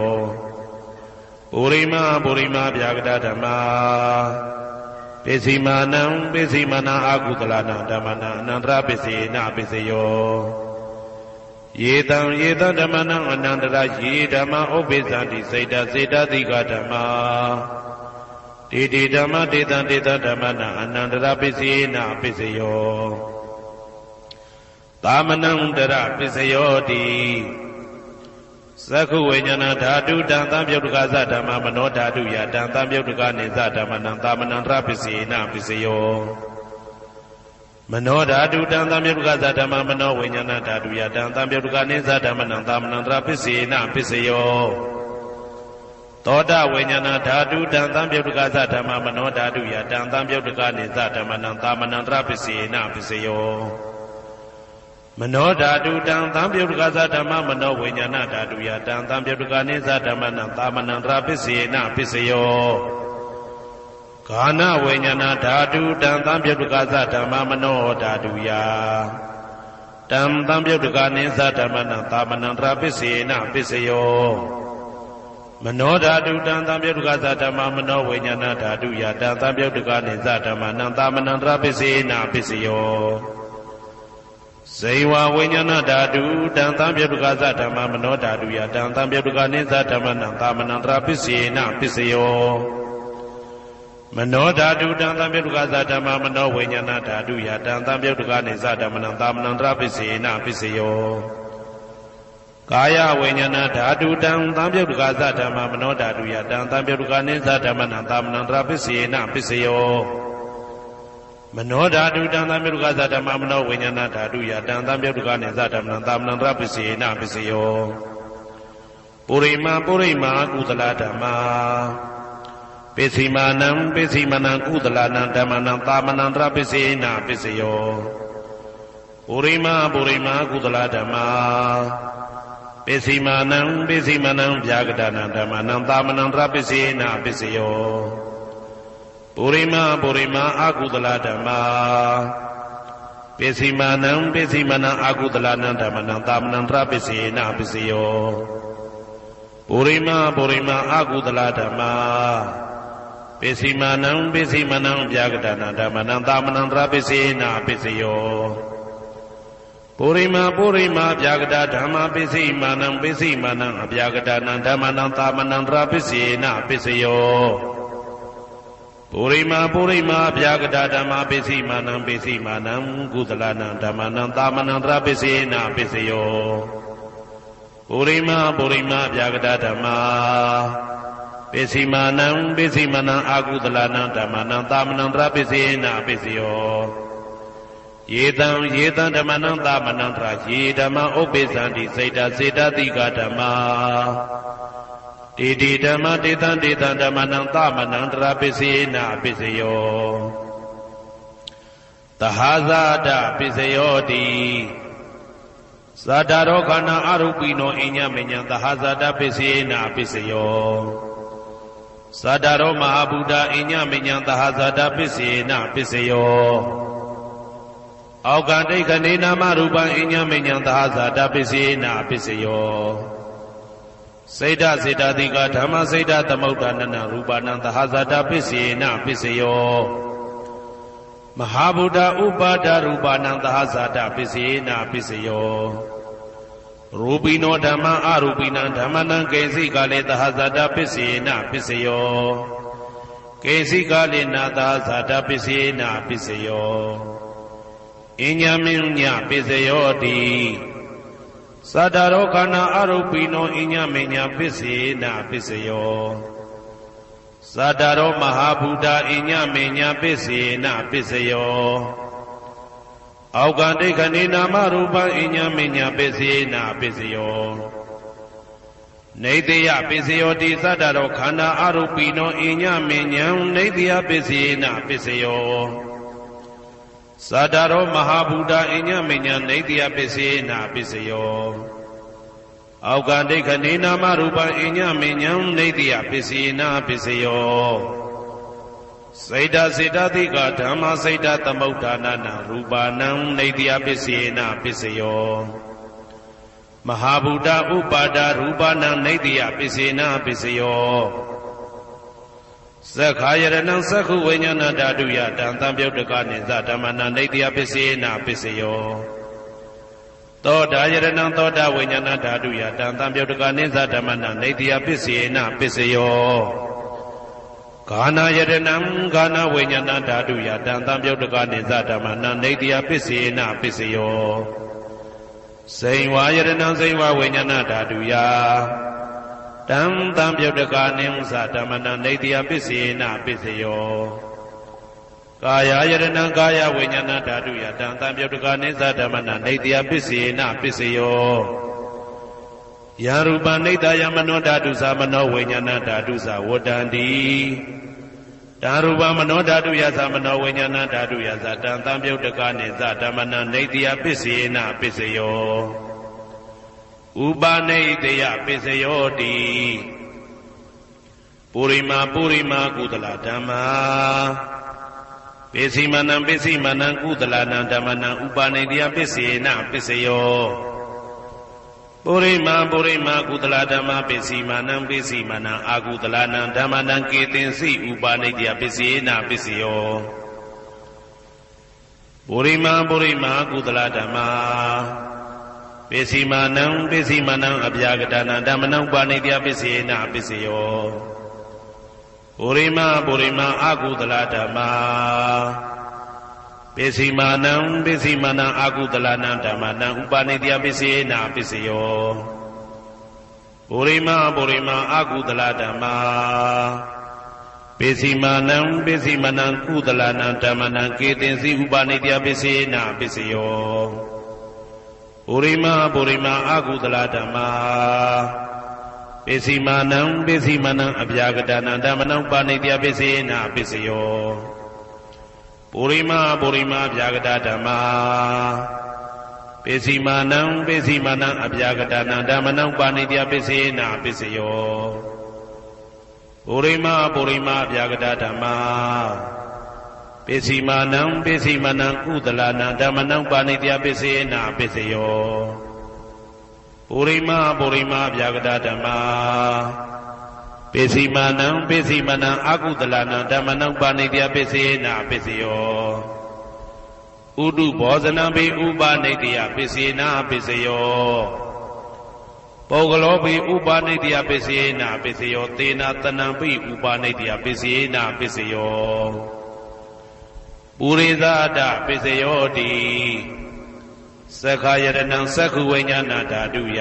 ပုရိမာပုရိမာဗျာကတဓမ္မပစ္စည်းမာနံပစ္စည်းမာနံအကုသလနံဓမ္မနံအနန္တရပစ္စေနပစ္စယောယေတံယေတံဓမ္မနံအနန္တရယေဓမ္မဥပ္ပိသန္တိစေတစေတတိကဓမ္မာတေတေဓမ္မတေတံတေတံဓမ္မနံအနန္တရပစ္စေနပစ္စယောသာမနံတရပစ္စယောတိသက္ခုဝိညာဏဓာတုတံသံပြုတ်တကသဓမ္မမနောဓာတုယတံသံပြုတ်တကနေသဓမ္မနံသာမနံတရပစ္စေနပစ္စယောမနောဓာတုတံသံပြုတ်တကသဓမ္မမနောဝိညာဏဓာတုယတံသံပြုတ်တကနေသဓမ္မနံသာမနံတရပစ္စေနပစ္စယောသောတဝိညာဏဓာတုတံသံပြုတ်တကသဓမ္မမနောဓာတုယတံသံပြုတ်တကနေသဓမ္မနံသာမနံတရပစ္စေနပစ္စယောမနောဓာတုတံသံပြုတ်တကသဓမ္မမနောဝိညာဏဓာတုယတံသံပြုတ်တကနေသဓမ္မနံသာမနံတရပစ္စေနပစ္စယောကာနဝိညာဏဓာတုတံသံပြုတ်တကသဓမ္မမနောဓာတုယတံသံပြုတ်တကနေသဓမ္မနံသာမနံတရပစ္စေနပစ္စယောမနောဓာတုတံသံပြုတ်တကသဓမ္မမနောဝိညာဏဓာတုယတံသံပြုတ်တကနေသဓမ္မနံသာမနံတရပစ္စေနပစ္စယောဇေဝဝိညာဏဓာတုတံသံပြုတ်တကသဓမ္မမနောဓာတုယတံသံပြုတ်တကနေသဓမ္မနံသာမနံတရပစ္စေနပစ္စယောမနောဓာတုတံသံပြုတ်တကသဓမ္မမနောဝိညာဏဓာတုယတံသံပြုတ်တကနေသဓမ္မနံသာမနံတရပစ္စေနပစ္စယောကာယဝိညာဏဓာတုတံသံပြုတ်တကသဓမ္မမနောဓာတုယတံသံပြုတ်တကနေသဓမ္မနံသာမနံတရပစ္စေနပစ္စယောမနောဓာတုတံသံပြုတ်တကသဓမ္မမနောဝိညာဏဓာတုယတံသံပြုတ်တကနေသဓမ္မနံသာမနံတရပစ္စေနပစ္စယော ပုရိမာကုသလဓမ္မာပစ္စည်းမာနံပစ္စည်းမနံကုသလနံဓမ္မနံသာမနံတရပစ္စေနပစ္စယောပုရိမာကုသလဓမ္မာပစ္စည်းမာနံပစ္စည်းမနံဗျာကတနံဓမ္မနံသာမနံတရပစ္စေနပစ္စယောပုရိမာအကုသလဓမ္မာပစ္စည်းမာနံပစ္စည်းမနံအကုသလနံဓမ္မနံသာမနံတရပစ္စေနပစ္စယောပုရိမာအကုသလဓမ္မာပစ္စည်းမာနံပစ္စည်းမနံဗျာကတနံဓမ္မနံသာမနံတရပစ္စေနပစ္စယောပုရိမာဗျာကတဓမ္မာပစ္စည်းမာနံပစ္စည်းမနံအဗျာကတနံဓမ္မနံသာမနံတရပစ္စေနပစ္စယောပုရိမာဗျာကတဓမ္မာပစ္စည်းမာနံကုသလနံဓမ္မနံသာမနံတရပစ္စေနပစ္စယောပုရိမာဗျာကတဓမ္မာပစ္စည်းမာနံအကုသလနံဓမ္မနံသာမနံတရပစ္စေနပစ္စယောယေတံဓမ္မနံသာမနံတရယေဓမ္မဥပ္ပိသန္တိစေတတိကဓမ္မာတေဓမ္မတေတံဓမ္မနံသာမနံတရပစ္စေနပစ္စယောသဟာဇာတပစ္စယောတိဇာတရောခန္ဓာအရုပိနောအညမညံသဟာဇာတပစ္စေနပစ္စယောဇာတရောမဟာဗုဒ္ဓအညမညံသဟာဇာတပစ္စေနပစ္စယောအောက်ကဒိဋ္ဌနေနာမရူပံအညမညံသဟာဇာတပစ္စေနပစ္စယောစေတတိကဓမ္မစေတသမုဋ္ဌာနနရူပနံသဟာဇာတပစ္စေနပစ္စယောမဟာဗုဒ္ဓဥပါဒရူပနံသဟာဇာတပစ္စေနပစ္စယောရူပိနောဓမ္မအရူပိနံဓမ္မနံကေစီကလေသဟာဇာတပစ္စေနပစ္စယောကေစီကလေနာသဟာဇာတပစ္စေနပစ္စယောအညမညပစ္စယောတိသတ္တရောခန္ဓာအရုပိနောအညမညပစ္စေနပစ္စယောသတ္တရောမဟာဗုဒ္ဓအညမညပစ္စေနပစ္စယောအောက်ကဒိဋ္ဌနေနာမရူပံအညမညပစ္စေနပစ္စယောနေတယပစ္စယောတိသတ္တရောခန္ဓာအရုပိနောအညမညံနေတယပစ္စေနပစ္စယောသတ္တရောမဟာဗုဒ္ဓအညမညနေတယပစ္စေနပစ္စယောအောက်ကဒိဋ္ဌနေနာမရူပံအညမညံနေတယပစ္စေနပစ္စယောစေတတိကဓမ္မစေတသမုဋ္ဌာနနရူပနံနေတယပစ္စေနပစ္စယောမဟာဗုဒ္ဓဥပါဒရူပနံနေတယပစ္စေနပစ္စယောသက္ခာယရဏံသက္ခုဝိညာဏဓာတုယတံသံပြုတ်တကနိသဓမ္မနံနေတယပစ္စေနပစ္စယောသောတာယရဏံသောတာဝိညာဏဓာတုယတံသံပြုတ်တကနိသဓမ္မနံနေတယပစ္စေနပစ္စယောဂာနာယရဏံဂာနာဝိညာဏဓာတုယတံသံပြုတ်တကနိသဓမ္မနံနေတယပစ္စေနပစ္စယောစိန်ဝါယရဏံစိန်ဝါဝိညာဏဓာတုယတံသံပြုတ်တကနိသဓမ္မနံနေတယပစ္စေနပစ္စယောကာယယရဏံကာယဝိညာဏဓာတုယတံသံပြုတ်တကနိသဓမ္မနံနေတယပစ္စေနပစ္စယောယရူပနိတယမနောဓာတုသမနောဝိညာဏဓာတုသဝတ္တန္တိတံရူပမနောဓာတုယသမနောဝိညာဏဓာတုယသတံသံပြုတ်တကနိသဓမ္မနံနေတယပစ္စေနပစ္စယောဥပနိတယပစ္စယောတိပုရိမာကုသလဓမ္မာပစ္စည်းမနံကုသလနံဓမ္မနံဥပနိတယပစ္စေနပစ္စယောပုရိမာကုသလဓမ္မာပစ္စည်းမနံအာကုသလနံဓမ္မနံကေတင်စီဥပနိတယပစ္စေနပစ္စယောပုရိမာကုသလဓမ္မာပစ္စည်းမနံအဗျာကတနံဓမ္မနံဥပနိတယပစ္စေနပစ္စယောပုရိမာအာကုသလဓမ္မာပစ္စည်းမနံအာကုသလနံဓမ္မနံဥပနိတယပစ္စေနပစ္စယောပုရိမာအာကုသလဓမ္မာပစ္စည်းမနံကုသလနံဓမ္မနံကေတင်စီဥပနိတယပစ္စေနပစ္စယောပုရိမာအာကုသလဓမ္မာ ပိစီမာနံပိစီမနံအပြာကတနံဓမ္မနံပါဏိတယပိစေနပိစယောပုရိမပုရိမအပြာကတဓမ္မာပိစီမာနံပိစီမနံအပြာကတနံဓမ္မနံပါဏိတယပိစေနပိစယောပုရိမပုရိမအပြာကတဓမ္မာပိစီမာနံပိစီမနံကုသလနံဓမ္မနံပါဏိတယပိစေနပိစယောပုရိမပုရိမဗျာကတဓမ္မာပိစီမာနံပိစီမနံအကုသလနံဓမ္မနံပါဏိတယပိစေနပိစယောဥဒုဘောဇနံပိဥပနိတယပိစေနပိစယောပုဂ္ဂလောပိဥပနိတယပိစေနပိစယောသေနတနံပိဥပနိတယပိစေနပိစယောပုရိသဒပိစယောတိသက္ခာယတနံသက္ခုဝိညာဏဓာတုယ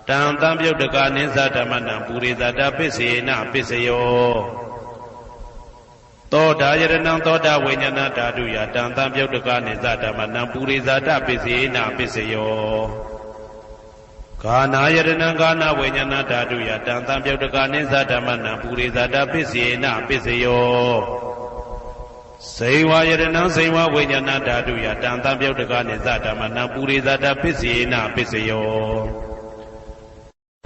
တံတံပြုတ်တကနိသဓမ္မနံပုရိသတပိစေနပိစယောသောတာယတနံသောတာဝိညာဏဓာတုယတံတံပြုတ်တကနိသဓမ္မနံပုရိသတပိစေနပိစယောဂာနာယတနံဂာနဝိညာဏဓာတုယတံတံပြုတ်တကနိသဓမ္မနံပုရိသတပိစေနပိစယောစေဝယတနံစေဝဝိညာဏဓာတုယတံတံပြုတ်တကနိသဓမ္မနံပုရိသတပိစေနပိစယော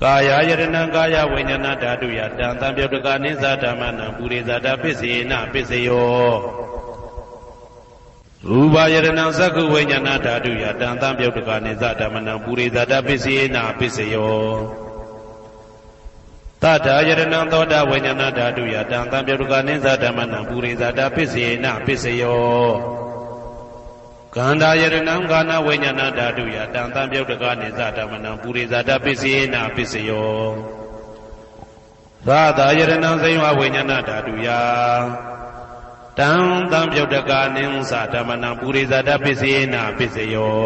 ကာယယတနံကာယဝိညာဏဓာတုယတံတံပြုတ်တကနိသဓမ္မနံပုရိသတပိစေနပိစယောရူပယတနံသက္ခုဝိညာဏဓာတုယတံတံပြုတ်တကနိသဓမ္မနံပုရိသတပိစေနပိစယောတထာယတနံသောတာဝိညာဏဓာတုယတံတံပြုတ်တကနိသဓမ္မနံပုရိသတပိစေနပိစယောကန္တာယတနံကာနဝိညာဏဓာတုယတံတံပြုတ်တကနိသဓမ္မနံပုရိသတပိစေနပိစယောသာသာယတနံစေဝဝိညာဏဓာတုယတံတံပြုတ်တကနိသဓမ္မနံပုရိသတပိစေနပိစယော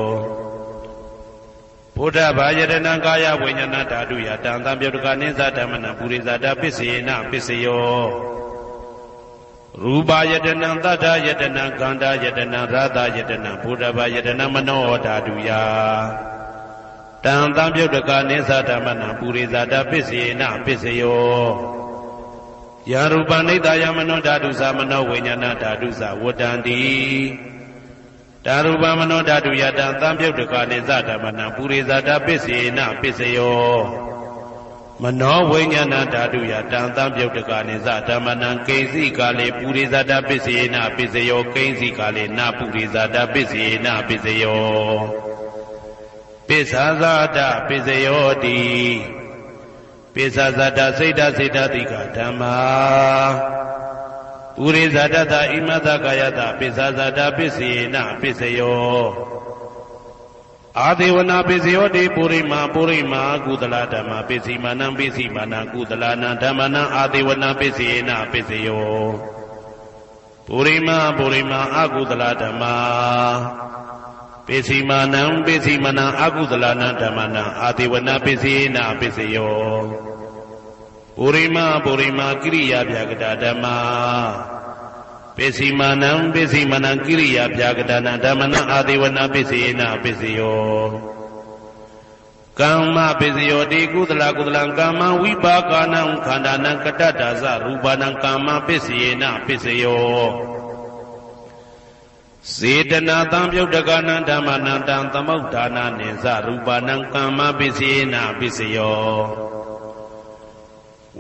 ဘုဒ္ဓဘာယတနံကာယဝိညာဏဓာတုယတံတံပြုတ်တကနိသဓမ္မနံပုရိသတပိစေနပိစယောရူပယတနံသတ္တယတနံကန္တာယတနံရာသယတနံဘုဒ္ဓဘာယတနံမနောဓာတုယတံတံပြုတ်တကနိသဓမ္မနံပုရိသတပိစေနပိစယောယရူပနိတယမနောဓာတုသမနောဝိညာဏဓာတုသဝတ္တန္တိတာရူပမနောဓာတုယတံတံပြုတ်တကနိသဓမ္မနံပုရိသတပိစေနပိစယောမနောဝိညာဏဓာတုယတံတံပြုတ်တကနိသဓမ္မနံကိဉ္စီကာလေပုရိသတပိစေနပိစယောကိဉ္စီကာလေနပုရိသတပိစေနပိစယောပိစ္ဆာဇာတပိစယောတိပိစ္ဆာဇာတစိတ်တစိတ်တတိကဓမ္မာပုရိသတတဣမတကာယတပိစ္ဆာဇာတပိစေနပိစယောအာဒေဝနာပိစယောတိပုရိမာပုရိမာကုသလဓမ္မာပိစီမာနံပိစီမာနံကုသလနံဓမ္မနံအာဒေဝနာပိစေနပိစယောပုရိမာပုရိမာအကုသလဓမ္မာပိစီမာနံပိစီမာနံအကုသလနံဓမ္မနံအာဒေဝနာပိစေနပိစယောပုရိမာပုရိမာကိရိယာဗျာကတာဓမ္မာပိစီမာနံပိစီမာနံကိရိယာဗျာကတာနံဓမ္မနံအာဒေဝနာပိစေနပိစယောကမ္မပိစယောတိကုသလကုသလံကာမဝိပါကနံခန္ဓာနံကတ္တဒါသရူပနံကာမပိစေနပိစယောစေတနာတံပြုတ်တကနံဓမ္မနံတံသမုဋ္ဌာနာနိသရူပနံကာမပိစေနပိစယော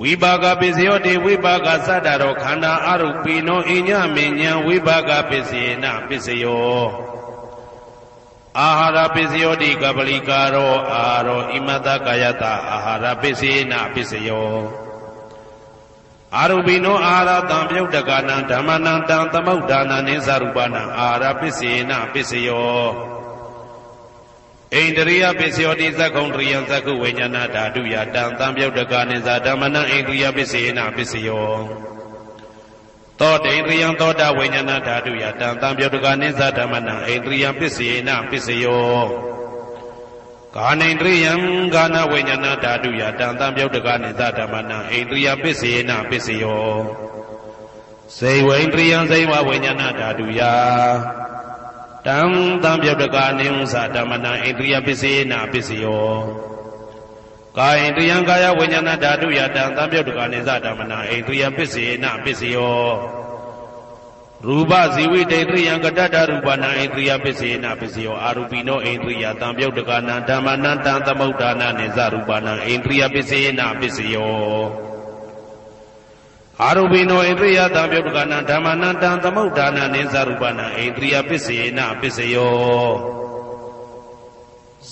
ဝိပါကပိစယောတိဝိပါကသတ္တရောခန္ဓာအရုပိနောအညမဉ္ဇံဝိပါကပိစေနပိစယောအာဟာရပိစယောတိကပလိကာရောအာရောဣမတကာယတအာဟာရပိစေနပိစယောအာရုပိနောအာဟာရတံပြုတ်တကနံဓမ္မနံတံသမုဋ္ဌာနာနိသရူပနံအာဟာရပိစေနပိစယောဣန္ဒရိယပိစယောတိသက္ကုံတရိယံသက္ကုဝိညာဏဓာတုယတံတံပြုတ်တကနိသဓမ္မနံဣန္ဒရိယပိစေနပိစယောသောတေန္ဒရိယံသောတာဝိညာဏဓာတုယတံတံပြုတ်တကနိသဓမ္မနံဣန္ဒရိယပိစေနပိစယောကာနိန္ဒရိယံကာနဝိညာဏဓာတုယတံတံပြုတ်တကနိသဓမ္မနံဣန္ဒရိယပိစေနပိစယောစေဝိန္ဒရိယံစေဝဝိညာဏဓာတုယတံတံပြုတ်တကနိဥ္စဓမ္မနံဣန္ဒရိယပိစေနပိစယော ကာယဣန္ဒြယံကာယဝိညာဏဓာတုယတံသံပြုတ်တကနိစ္စဓမ္မနာဣန္ဒြယပစ္စေနပစ္စယောရူပဇီဝိတေတရိယံကတ္တရူပနာဣန္ဒြယပစ္စေနပစ္စယောအာရူပိနောဣန္ဒြယသံပြုတ်တကနာဓမ္မနံတံသမုဋ္ဌာနာနိစ္စရူပနာဣန္ဒြယပစ္စေနပစ္စယောအာရူပိနောဣန္ဒြယသံပြုတ်တကနာဓမ္မနံတံသမုဋ္ဌာနာနိစ္စရူပနာဣန္ဒြယပစ္စေနပစ္စယော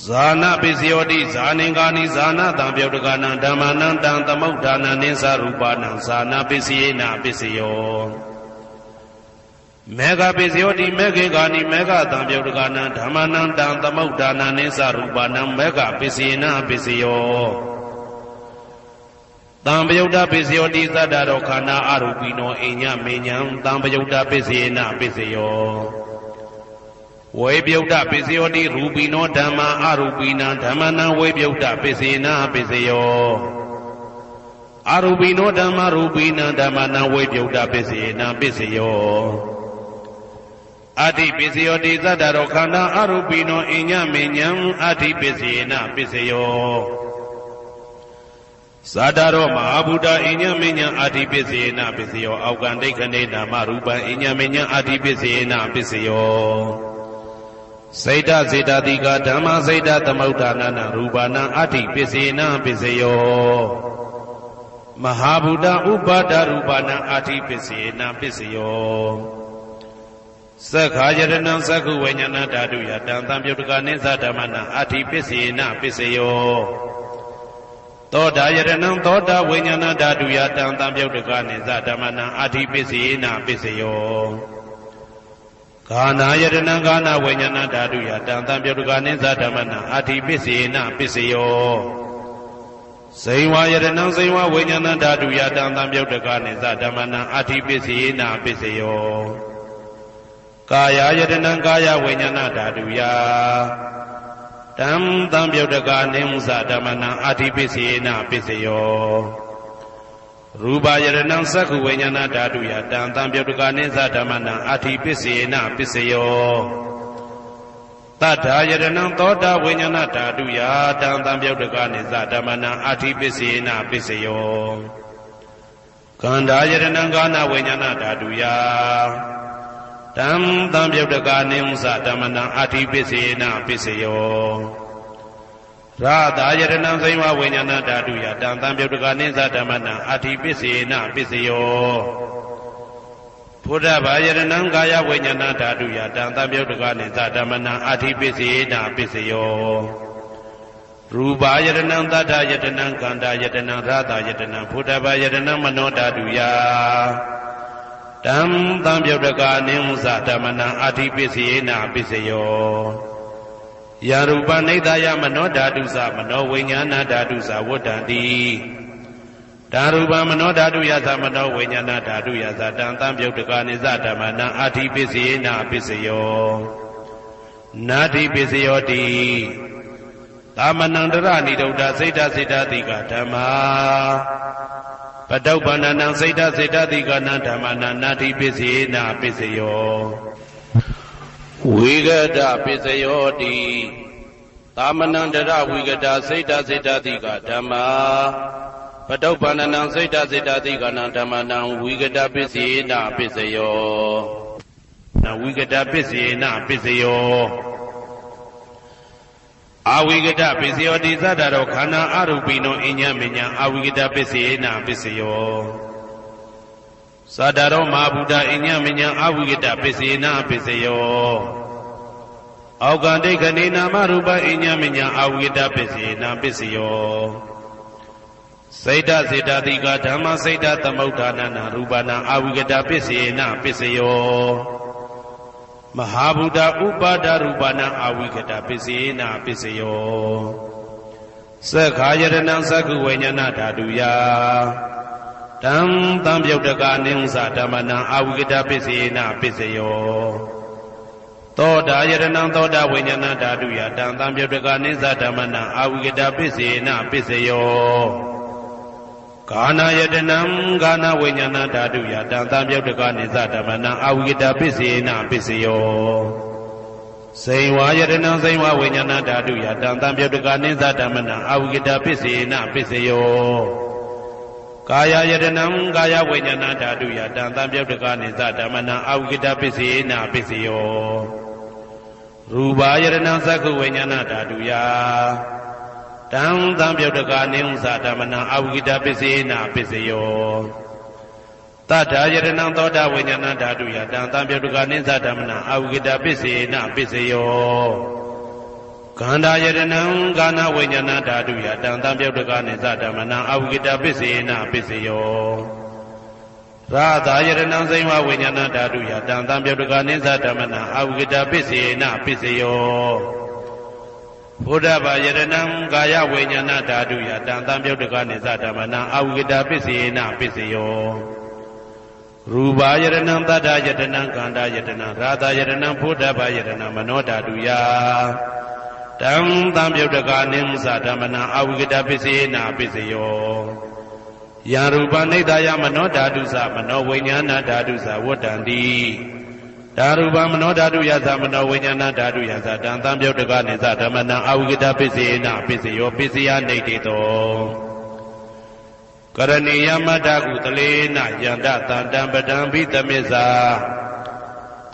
ဇာနပစ္စယောတိဇာနင်္ဂာနိဇာနတံပြုတ်တကနာဓမ္မနံတံသမုဋ္ဌာနာနိစ္စရူပနာဇာနပစ္စယေနပစ္စယောမေဃပစ္စယောတိမေခေဂာနိမေဃတံပြုတ်တကနာဓမ္မနံတံသမုဋ္ဌာနာနိစ္စရူပနာမေဃပစ္စယေနပစ္စယောတံပယုတ်တပစ္စယောတိသတ္တရောခန္ဓာအရူပိနောအိညမေညံတံပယုတ်တပစ္စယေနပစ္စယောဝေပြုတ်တပစ္စယောတိရူပိနောဓမ္မာအရူပိနံဓမ္မနံဝေပြုတ်တပစ္စေနပစ္စယောအရူပိနောဓမ္မာရူပိနံဓမ္မနံဝေပြုတ်တပစ္စေနပစ္စယောအတ္တိပစ္စယောတိသတ္တရောခန္ဓာအရူပိနောအိညမေညံအတ္တိပစ္စေနပစ္စယောဇာတရောမဟာဗုဒ္ဓအိညမေညံအတ္တိပစ္စေနပစ္စယောအောက်ကံဒိဋ္ဌနေနာမရူပံအိညမေညံအတ္တိပစ္စေနပစ္စယောစေတစေတတိကဓမ္မစေတသမုဋ္ဌာနာရူပနာအတ္တိပစ္စေနပစ္စယောမဟာဗုဒ္ဓဥပါဒရူပနာအတ္တိပစ္စေနပစ္စယောသက္ခာယတနံသက္ခုဝိညာဏဓာတုယတံသံပြုတ်တကနိစ္စဓမ္မနာအတ္တိပစ္စေနပစ္စယောသောတာယတနံသောတာဝိညာဏဓာတုယတံသံပြုတ်တကနိစ္စဓမ္မနာအတ္တိပစ္စေနပစ္စယောဂာနာယတနံဂာနာဝိညာဏဓာတုယတံသံပြုတ်တကနိစ္စဓမ္မနာအတ္တိပစ္စေနပစ္စယောဇိဝယတနံဇိဝဝိညာဏဓာတုယတံသံပြုတ်တကနိစ္စဓမ္မနာအတ္တိပစ္စေနပစ္စယောကာယယတနံကာယဝိညာဏဓာတုယတံသံပြုတ်တကနိစ္စဓမ္မနာအတ္တိပစ္စေနပစ္စယောရူပယတနံသက္ခုဝိညာဏဓာတုယတံသံပြုတ်တကနိစ္စဓမ္မနာအတ္တိပစ္စေနပစ္စယောတတ္ထာယတနံသောတာဝိညာဏဓာတုယတံသံပြုတ်တကနိစ္စဓမ္မနာအတ္တိပစ္စေနပစ္စယောကန္ဓာယတနံကာနဝိညာဏဓာတုယတံသံပြုတ်တကနိစ္စဓမ္မနာအတ္တိပစ္စေနပစ္စယောရာသာယတနံဇိဝဝိညာဏဓာတုယတံသံပြုတ်တကနိစ္စဓမ္မနာအတ္တိပစ္စေနပစ္စယောဘုဒ္ဓဘာယတနံကာယဝိညာဏဓာတုယတံသံပြုတ်တကနိစ္စဓမ္မနာအတ္တိပစ္စေနပစ္စယောရူပယတနံသတ္တယတနံကန္တာယတနံရာသာယတနံဘုဒ္ဓဘာယတနံမနောဓာတုယတံသံပြုတ်တကနိစ္စဓမ္မနာအတ္တိပစ္စေနပစ္စယောယရူပနိဒာယမနောဓာတုသမနောဝိညာဏဓာတုသဝတ္တံတိဓာရူပမနောဓာတုယသမနောဝိညာဏဓာတုယသတံသံပြုတ်တကနိစ္စဓမ္မနာအတ္တိပစ္စေနပစ္စယောနာတိပစ္စယောတိသမနံတရဏိဒုဒ္ဓစိတ်တစိတ္တတိကဓမ္မာပတုပ္ပန္နံစိတ်တစိတ္တတိကနံဓမ္မနာနာတိပစ္စေနပစ္စယောဝိဂဒပစ္စယောတိသမနံတရဝိဂဒစိတ်တစိတ္တတိကဓမ္မာပတုပ္ပန္နံစိတ်တစိတ္တတိကနံဓမ္မနံဝိဂဒပစ္စေနပစ္စယောနဝိဂဒပစ္စေနပစ္စယောအဝိဂဒပစ္စယောတိသတ္တရောခန္ဓာအရူပိနောအညမညာအဝိဂဒပစ္စေနပစ္စယောသတ္တရောမဟာဗုဒ္ဓအညမညာအဝိဂဒပစ္စေနပစ္စယောအောက်ကံဒိဋ္ဌနေနာမရူပအညမညာအဝိဂဒပစ္စေနပစ္စယောစေတစေတတိကဓမ္မစေတသမုဋ္ဌာနာရူပနာအဝိဂဒပစ္စေနပစ္စယောမဟာဗုဒ္ဓဥပါဒရူပနာအဝိကတပစ္စေနပစ္စယောသက္ခာယတနံသက္ခုဝိညာဏဓာတုယတံသံပြုတ်တကနိစ္စဓမ္မနာအဝိကတပစ္စေနပစ္စယောသောတာယတနံသောတာဝိညာဏဓာတုယတံသံပြုတ်တကနိစ္စဓမ္မနာအဝိကတပစ္စေနပစ္စယောကာနာယတနံကာနဝိညာဏဓာတုယတံသံပြုတ်တကနိစ္စဓမ္မနာအဝိကတပစ္စေနပစ္စယော စိန်ဝါယတနံစိန်ဝဝိညာဏဓာတုယတံတံပြုတ်တကနိသဓမ္မနံအဝိကတပစ္စေနပစ္စယောကာယယတနံကာယဝိညာဏဓာတုယတံတံပြုတ်တကနိသဓမ္မနံအဝိကတပစ္စေနပစ္စယောရူပယတနံသက္ခုဝိညာဏဓာတုယတံတံပြုတ်တကနိသဓမ္မနံအဝိကတပစ္စေနပစ္စယောတတ္ထာယတနံသောတာဝိညာဏဓာတုယတံတံပြုတ်တကနိသဓမ္မနံအဝိကတပစ္စေနပစ္စယောခန္ဓာယတနံကာဏဝိညာဏဓာတုယတံတံပြုတ်တကနိသဓမ္မနံအဝိကတပစ္စေနပစ္စယောရာသာယတနံစိမ္မာဝိညာဏဓာတုယတံတံပြုတ်တကနိသဓမ္မနံအဝိကတပစ္စေနပစ္စယောဘုဒ္ဓဘာယတနံကာယဝိညာဏဓာတုယတံတံပြုတ်တကနိသဓမ္မနံအဝိကတပစ္စေနပစ္စယောရူပယတနံတတ္တယတနံကန္တာယတနံရာသယတနံဘုဒ္ဓဘာယတနံမနောဓာတုယတံတံပြုတ်တကနိသဓမ္မနံအဝိကတပစ္စေနပစ္စယောယံရူပနိဒာယမနောဓာတုသမနောဝိညာဏဓာတုသဝတ္တန္တိဓာရူပမနောဓာတုယသမနောဝိညာဏဓာတုယသတံတံပြုတ်တကနိသဓမ္မနံအဝိကတပစ္စေနပစ္စယောပစ္စယနိဋ္ဌိတောကရဏီယမတ္တကုတလေနယန္တတန္တံပဒံဘိသမစ္စာ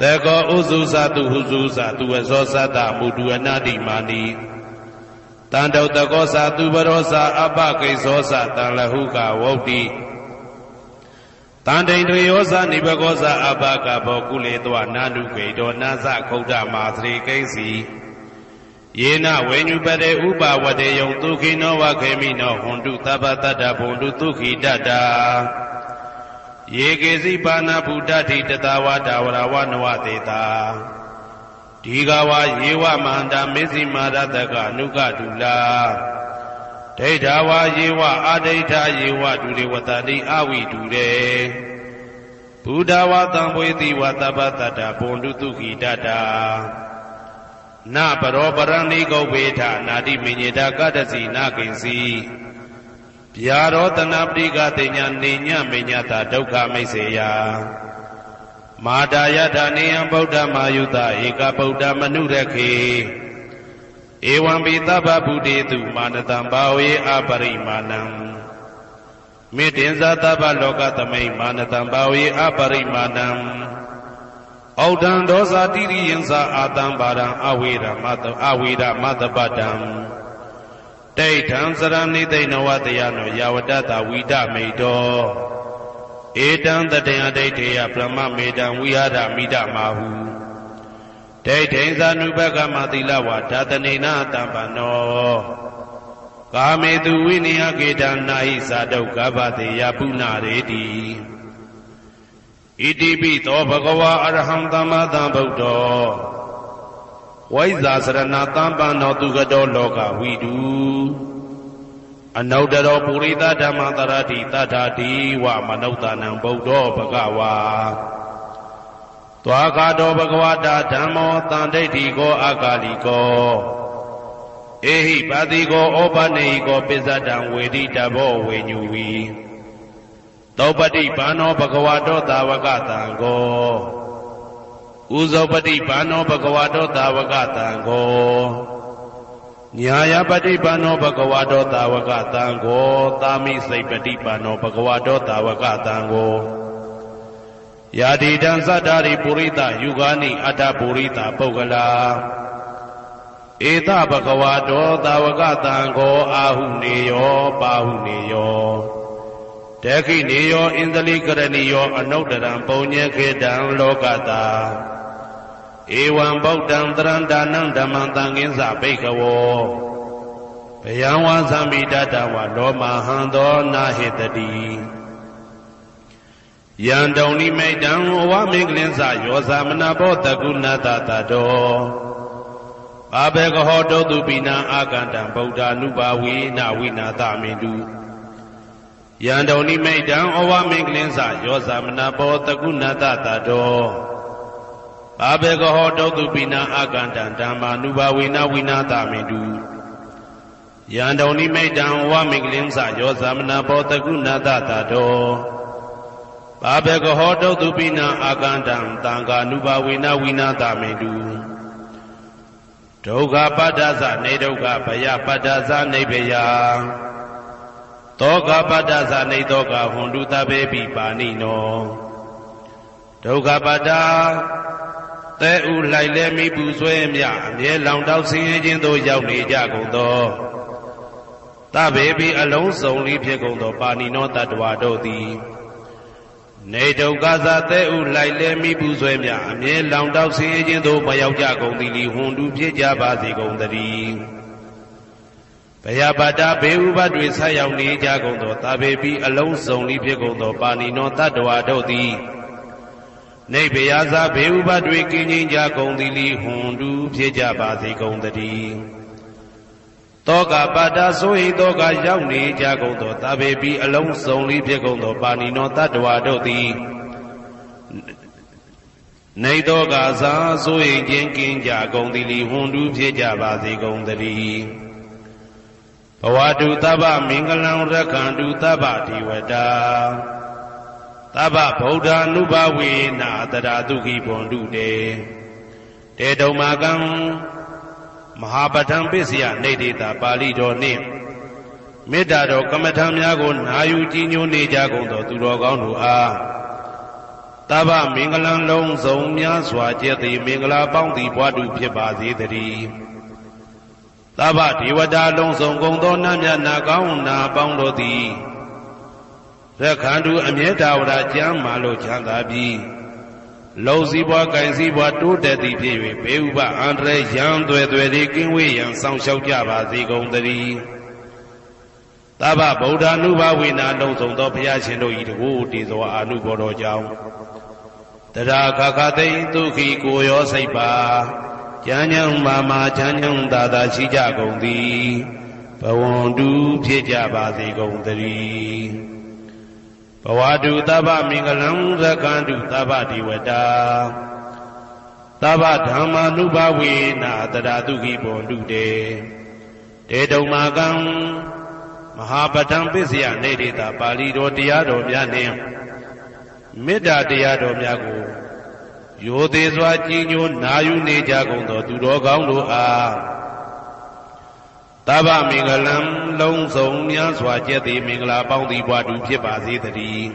တေကောဥစုသတုဟုစုသတုဝဇောသတ္တမုဒုအနာတိမာနိတန္တုတကောသတုပရောသအပကိသောသတံလဟုကဝုတ်တိတန္တိန်တယောသနိဘကောသအပကဘောကုလေတောနာနုခေတောနာသခုဒ္ဓမာသရိကိဉ္စီယေနဝေညုပတေဥပဝတေယံဒုခိနောဝခေမိနောဟွန်တုသဗ္ဗတတ္တဘုံတုဒုခိတတ္တာယေကေစီပါဏဗုဒ္ဓတိတတဝါဒဝရဝနဝတေတာဒီဃဝယေဝမန္တာမေစီမာရတကအနုကတုလာဒိဋ္ဌဝါယေဝအာဒိဋ္ဌယေဝဒုရေဝတတိအဝိတုရေဘုဒ္ဓဝါတံဝေတိဝသဗ္ဗတတ္တဘုံတုဒုခိတတ္တာနပရောပရဏိကုဗ္ဗေထနာတိမညေတာကတ္တစီနာကိဉ္စီဗျာရောတနာပတိကတိညာနေညမေညတာဒုက္ခမိတ်စေယမာတာယထာနေယံဗုဒ္ဓမာယုတဧကဗုဒ္ဓမနုရခေဧဝံပိသဗ္ဗဗုတေတုမာနတံဘာဝေအပရိမာဏံမေတ္တင်္ဇာသဗ္ဗလောကသမိမာနတံဘာဝေအပရိမာဏံဩဒံဒောဇာတိရိယံသာအာတံပါရံအဝေရမတပတံဒိဋ္ဌံစရဏိသိဏဝတယနောယဝတ္တဝိဒမိတောဧတံတတယဒိဋ္ဌေယပရမမေတံဝိဟာရမိဒမာဟုဒိဋ္ဌိဇာနုဘကမသီလဝါဓာတနေနတံပနောကာမေတုဝိနယကေတံနာဟိသာဒုက္ခဗတေယပုဏ္ဏရေတိဣတိပိသောဘဂဝါအရဟံသမ္မာသမ္ဗုဒ္ဓောဝိဇ္ဇာစရဏသံပန္နောသူကတောလောကဝိတုအနုတ္တရောပုရိသဓမ္မတရတိတထာတိဝမနုဿာနံဗုဒ္ဓောဘဂဝါသွားခါတောဘဂဝတာဓမ္မောတန်ဒိဋ္ဌိကောအာဂါလိကောဧဟိပါတိကောဩပနေဟိကောပိစ္ဆတံဝေတိတဘောဝေညူဝီသောပတိဘာနောဘဂဝတောသာဝကတံကောဥဇောပတိဘာနောဘဂဝတောသာဝကတံကောညာယပတိဘာနောဘဂဝတောသာဝကတံကောသာမိစိတ်ပတိဘာနောဘဂဝတောသာဝကတံကောယာတိတံသတ္တာရိပုရိသယုဂာနိအတ္တပုရိသပုဂ္ဂလာဧတဘဂဝတောသာဝကတံကောအာဟုနေယောပါဟုနေယောတခိနေယောဣန္ဒလိကရဏီယောအနုတ္တရံပုံညေခေတံလောကတာဧဝံဗုဒ္ဓံတရံဒါနံဓမ္မံသံဃင်းစဘိက္ခဝောဘယံဝါသံမိတတဝလောမဟံသောနာဟိတတိယံတုံနိမိတံဝမင်္ဂလင်းစယောသမနာဘောတကုဏတတတောဘာဘေကဟောတောတုပိနံအာကန္တံဗုဒ္ဓ ानु ဘာဝေနဝိနာသမင်တုယံတုံနိမိတံဩဝမင်္ဂလင်းစယောသမနာဘောတကုဏတတတောဘာဘေကဟောတောတုပိနံအာကန္တံဓမ္မာနုဘာဝေနဝိနာသမင်တုယံတုံနိမိတံဩဝမင်္ဂလင်းစယောသမနာဘောတကုဏတတတောဘာဘေကဟောတုပိနံအာကန္တံသံဃာနုဘာဝေနဝိနာသမင်တုဩ ဒုက္ခပတ္တသနေဒုက္ခဘယပတ္တသနေဘယသောကပတ္တသနေသောကဟွန်တုတဘေပိပါဏိနောဒုက္ခပတ္တသဲဥလိုက်လဲမိပူဆွဲမြအမြဲလောင်တောက်ဆင်းရဲခြင်းသို့ရောက်နေကြကုန်သောတဘေပိအလုံးစုံလိဖြစ်ကုန်သောပါဏိနောတတ္တဝါတို့သည်နေဒုက္ခသသဲဥလိုက်လဲမိပူဆွဲမြအမြဲလောင်တောက်ဆင်းရဲခြင်းသို့မရောက်ကြကုန်သည်လီဟွန်တုဖြစ်ကြပါစေကုန်သတည်းဘယပတ္တဘေဥပတွေဆက်ရောက်နေကြကုန်သောတဘေပိအလုံးစုံလိဖြစ်ကုန်သောပါဏိနောတတ္တဝါတို့သည်နေဘယဇာဘေဥပတွေကင်းခြင်းကြကုန်သည်လီဟွန်တုဖြစ်ကြပါစေကုန်သတည်းတောကပတ္တဆိုဟိတောကရောက်နေကြကုန်သောတဘေပိအလုံးစုံလိဖြစ်ကုန်သောပါဏိနောတတ္တဝါတို့သည်နေတောကဇာဆိုဟိခြင်းကင်းကြကုန်သည်လီဟွန်တုဖြစ်ကြပါစေကုန်သတည်းဘဝတုသဗ္ဗမင်္ဂလံရက္ခန္တုသဗ္ဗဒေဝတာသဗ္ဗဗုဒ္ဓ ानु ဘဝေနာတရာတုခိဘွန်တုတေတုံမာကံမဟာပဋ္ဌံပစ္စယနေတေတာပါဠိတော်နှင့်မေတ္တာတော်ကမ္မထံများကိုနာယူကြည်ညိုနေကြကုန်သောသူတော်ကောင်းတို့အားသဗ္ဗမင်္ဂလံလုံးစုံများစွာကျက်သည်မင်္ဂလာပေါင်းသည်ဘွားတုဖြစ်ပါစေတည်းသဗ္ဗဒေဝတာလုံးစုံကုန်သောနတ်မြတ်နာကောင်းနာပေါင်းတို့သည်ရက္ခန္တုအမြဲတဝရကျမ်းမာလို့ချမ်းသာပြီးလုံစည်းပွားကင်စည်းပွားတိုးတက်သည်ဖြစ်၍ဘေဥပအန္တရာယ်ရန်သွဲသွဲကင်းဝေးရန်ဆောင်ရှောက်ကြပါစေကုန်သတည်းသဗ္ဗဗုဒ္ဓ ानु ဘဝေနာလုံးစုံသောဘုရားရှင်တို့၏တကူတည်သောအာနုဘောတော်ကြောင့်တရာခခသိဒုက္ခိကိုရောစိတ်ပါကျမ်းညံမာမာချမ်းညံသာသာရှိကြကုန်သည်ဘဝန္တုဖြစ်ကြပါစေကုန်သတည်းဘဝတုသဗ္ဗမင်္ဂလံရက္ခန္တုသဗ္ဗဒေဝတာသဗ္ဗဓမ္မာနုဘဝေနာတရာတုခိဘွန်တုတေတုံမာကံမဟာပဋ္ဌံပစ္စယနေတေတာပါဠိတော်တရားတော်များနှင့်မေတ္တာတရားတော်များကိုရိုသေစွာကြည်ညိုနာယူနေကြကုန်သောသူတော်ကောင်းတို့အားသဗ္ဗမင်္ဂလံလုံးစုံများစွာကျက်သည်မင်္ဂလာပေါင်းသည်ဘွားတုဖြစ်ပါစေတည်း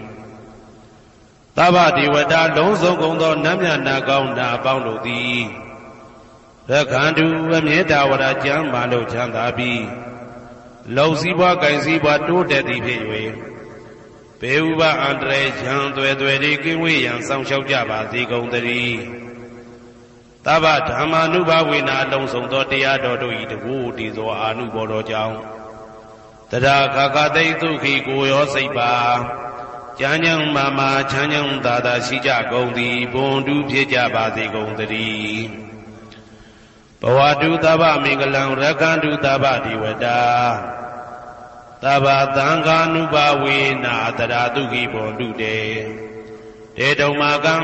သဗ္ဗဒေဝတာလုံးစုံကုန်သောနတ်မြတ်နာကောင်းနာပေါင်းတို့သည်ရက္ခန္တုအမြဲတဝရကျမ်းမာလို့ချမ်းသာပြီးလုံစည်းပွားကင်စည်းပွားတိုးတက်သည်ဖြစ်၍ဘေဥပအန္တရာယ်ရန်သွဲသွဲကင်းဝေးရန်ဆောင်ရှောက်ကြပါစေကုန်သတည်းသဗ္ဗဓမ္မာနုဘဝေနာလုံးစုံသောတရားတော်တို့၏တကူတည်သောအာနုဘောတော်ကြောင့်တရာခခသိဒုက္ခိကိုရောစိတ်ပါကျမ်းညံမာမာချမ်းညံသာသာရှိကြကုန်သည်ဘွန်တုဖြစ်ကြပါစေကုန်သတည်းဘဝတုသဗ္ဗမင်္ဂလံရက္ခန္တုသဗ္ဗဒေဝတာသဗ္ဗသံဃာနုဘဝေနာတရာတုခိဘွန်တုတေတုံမာကံ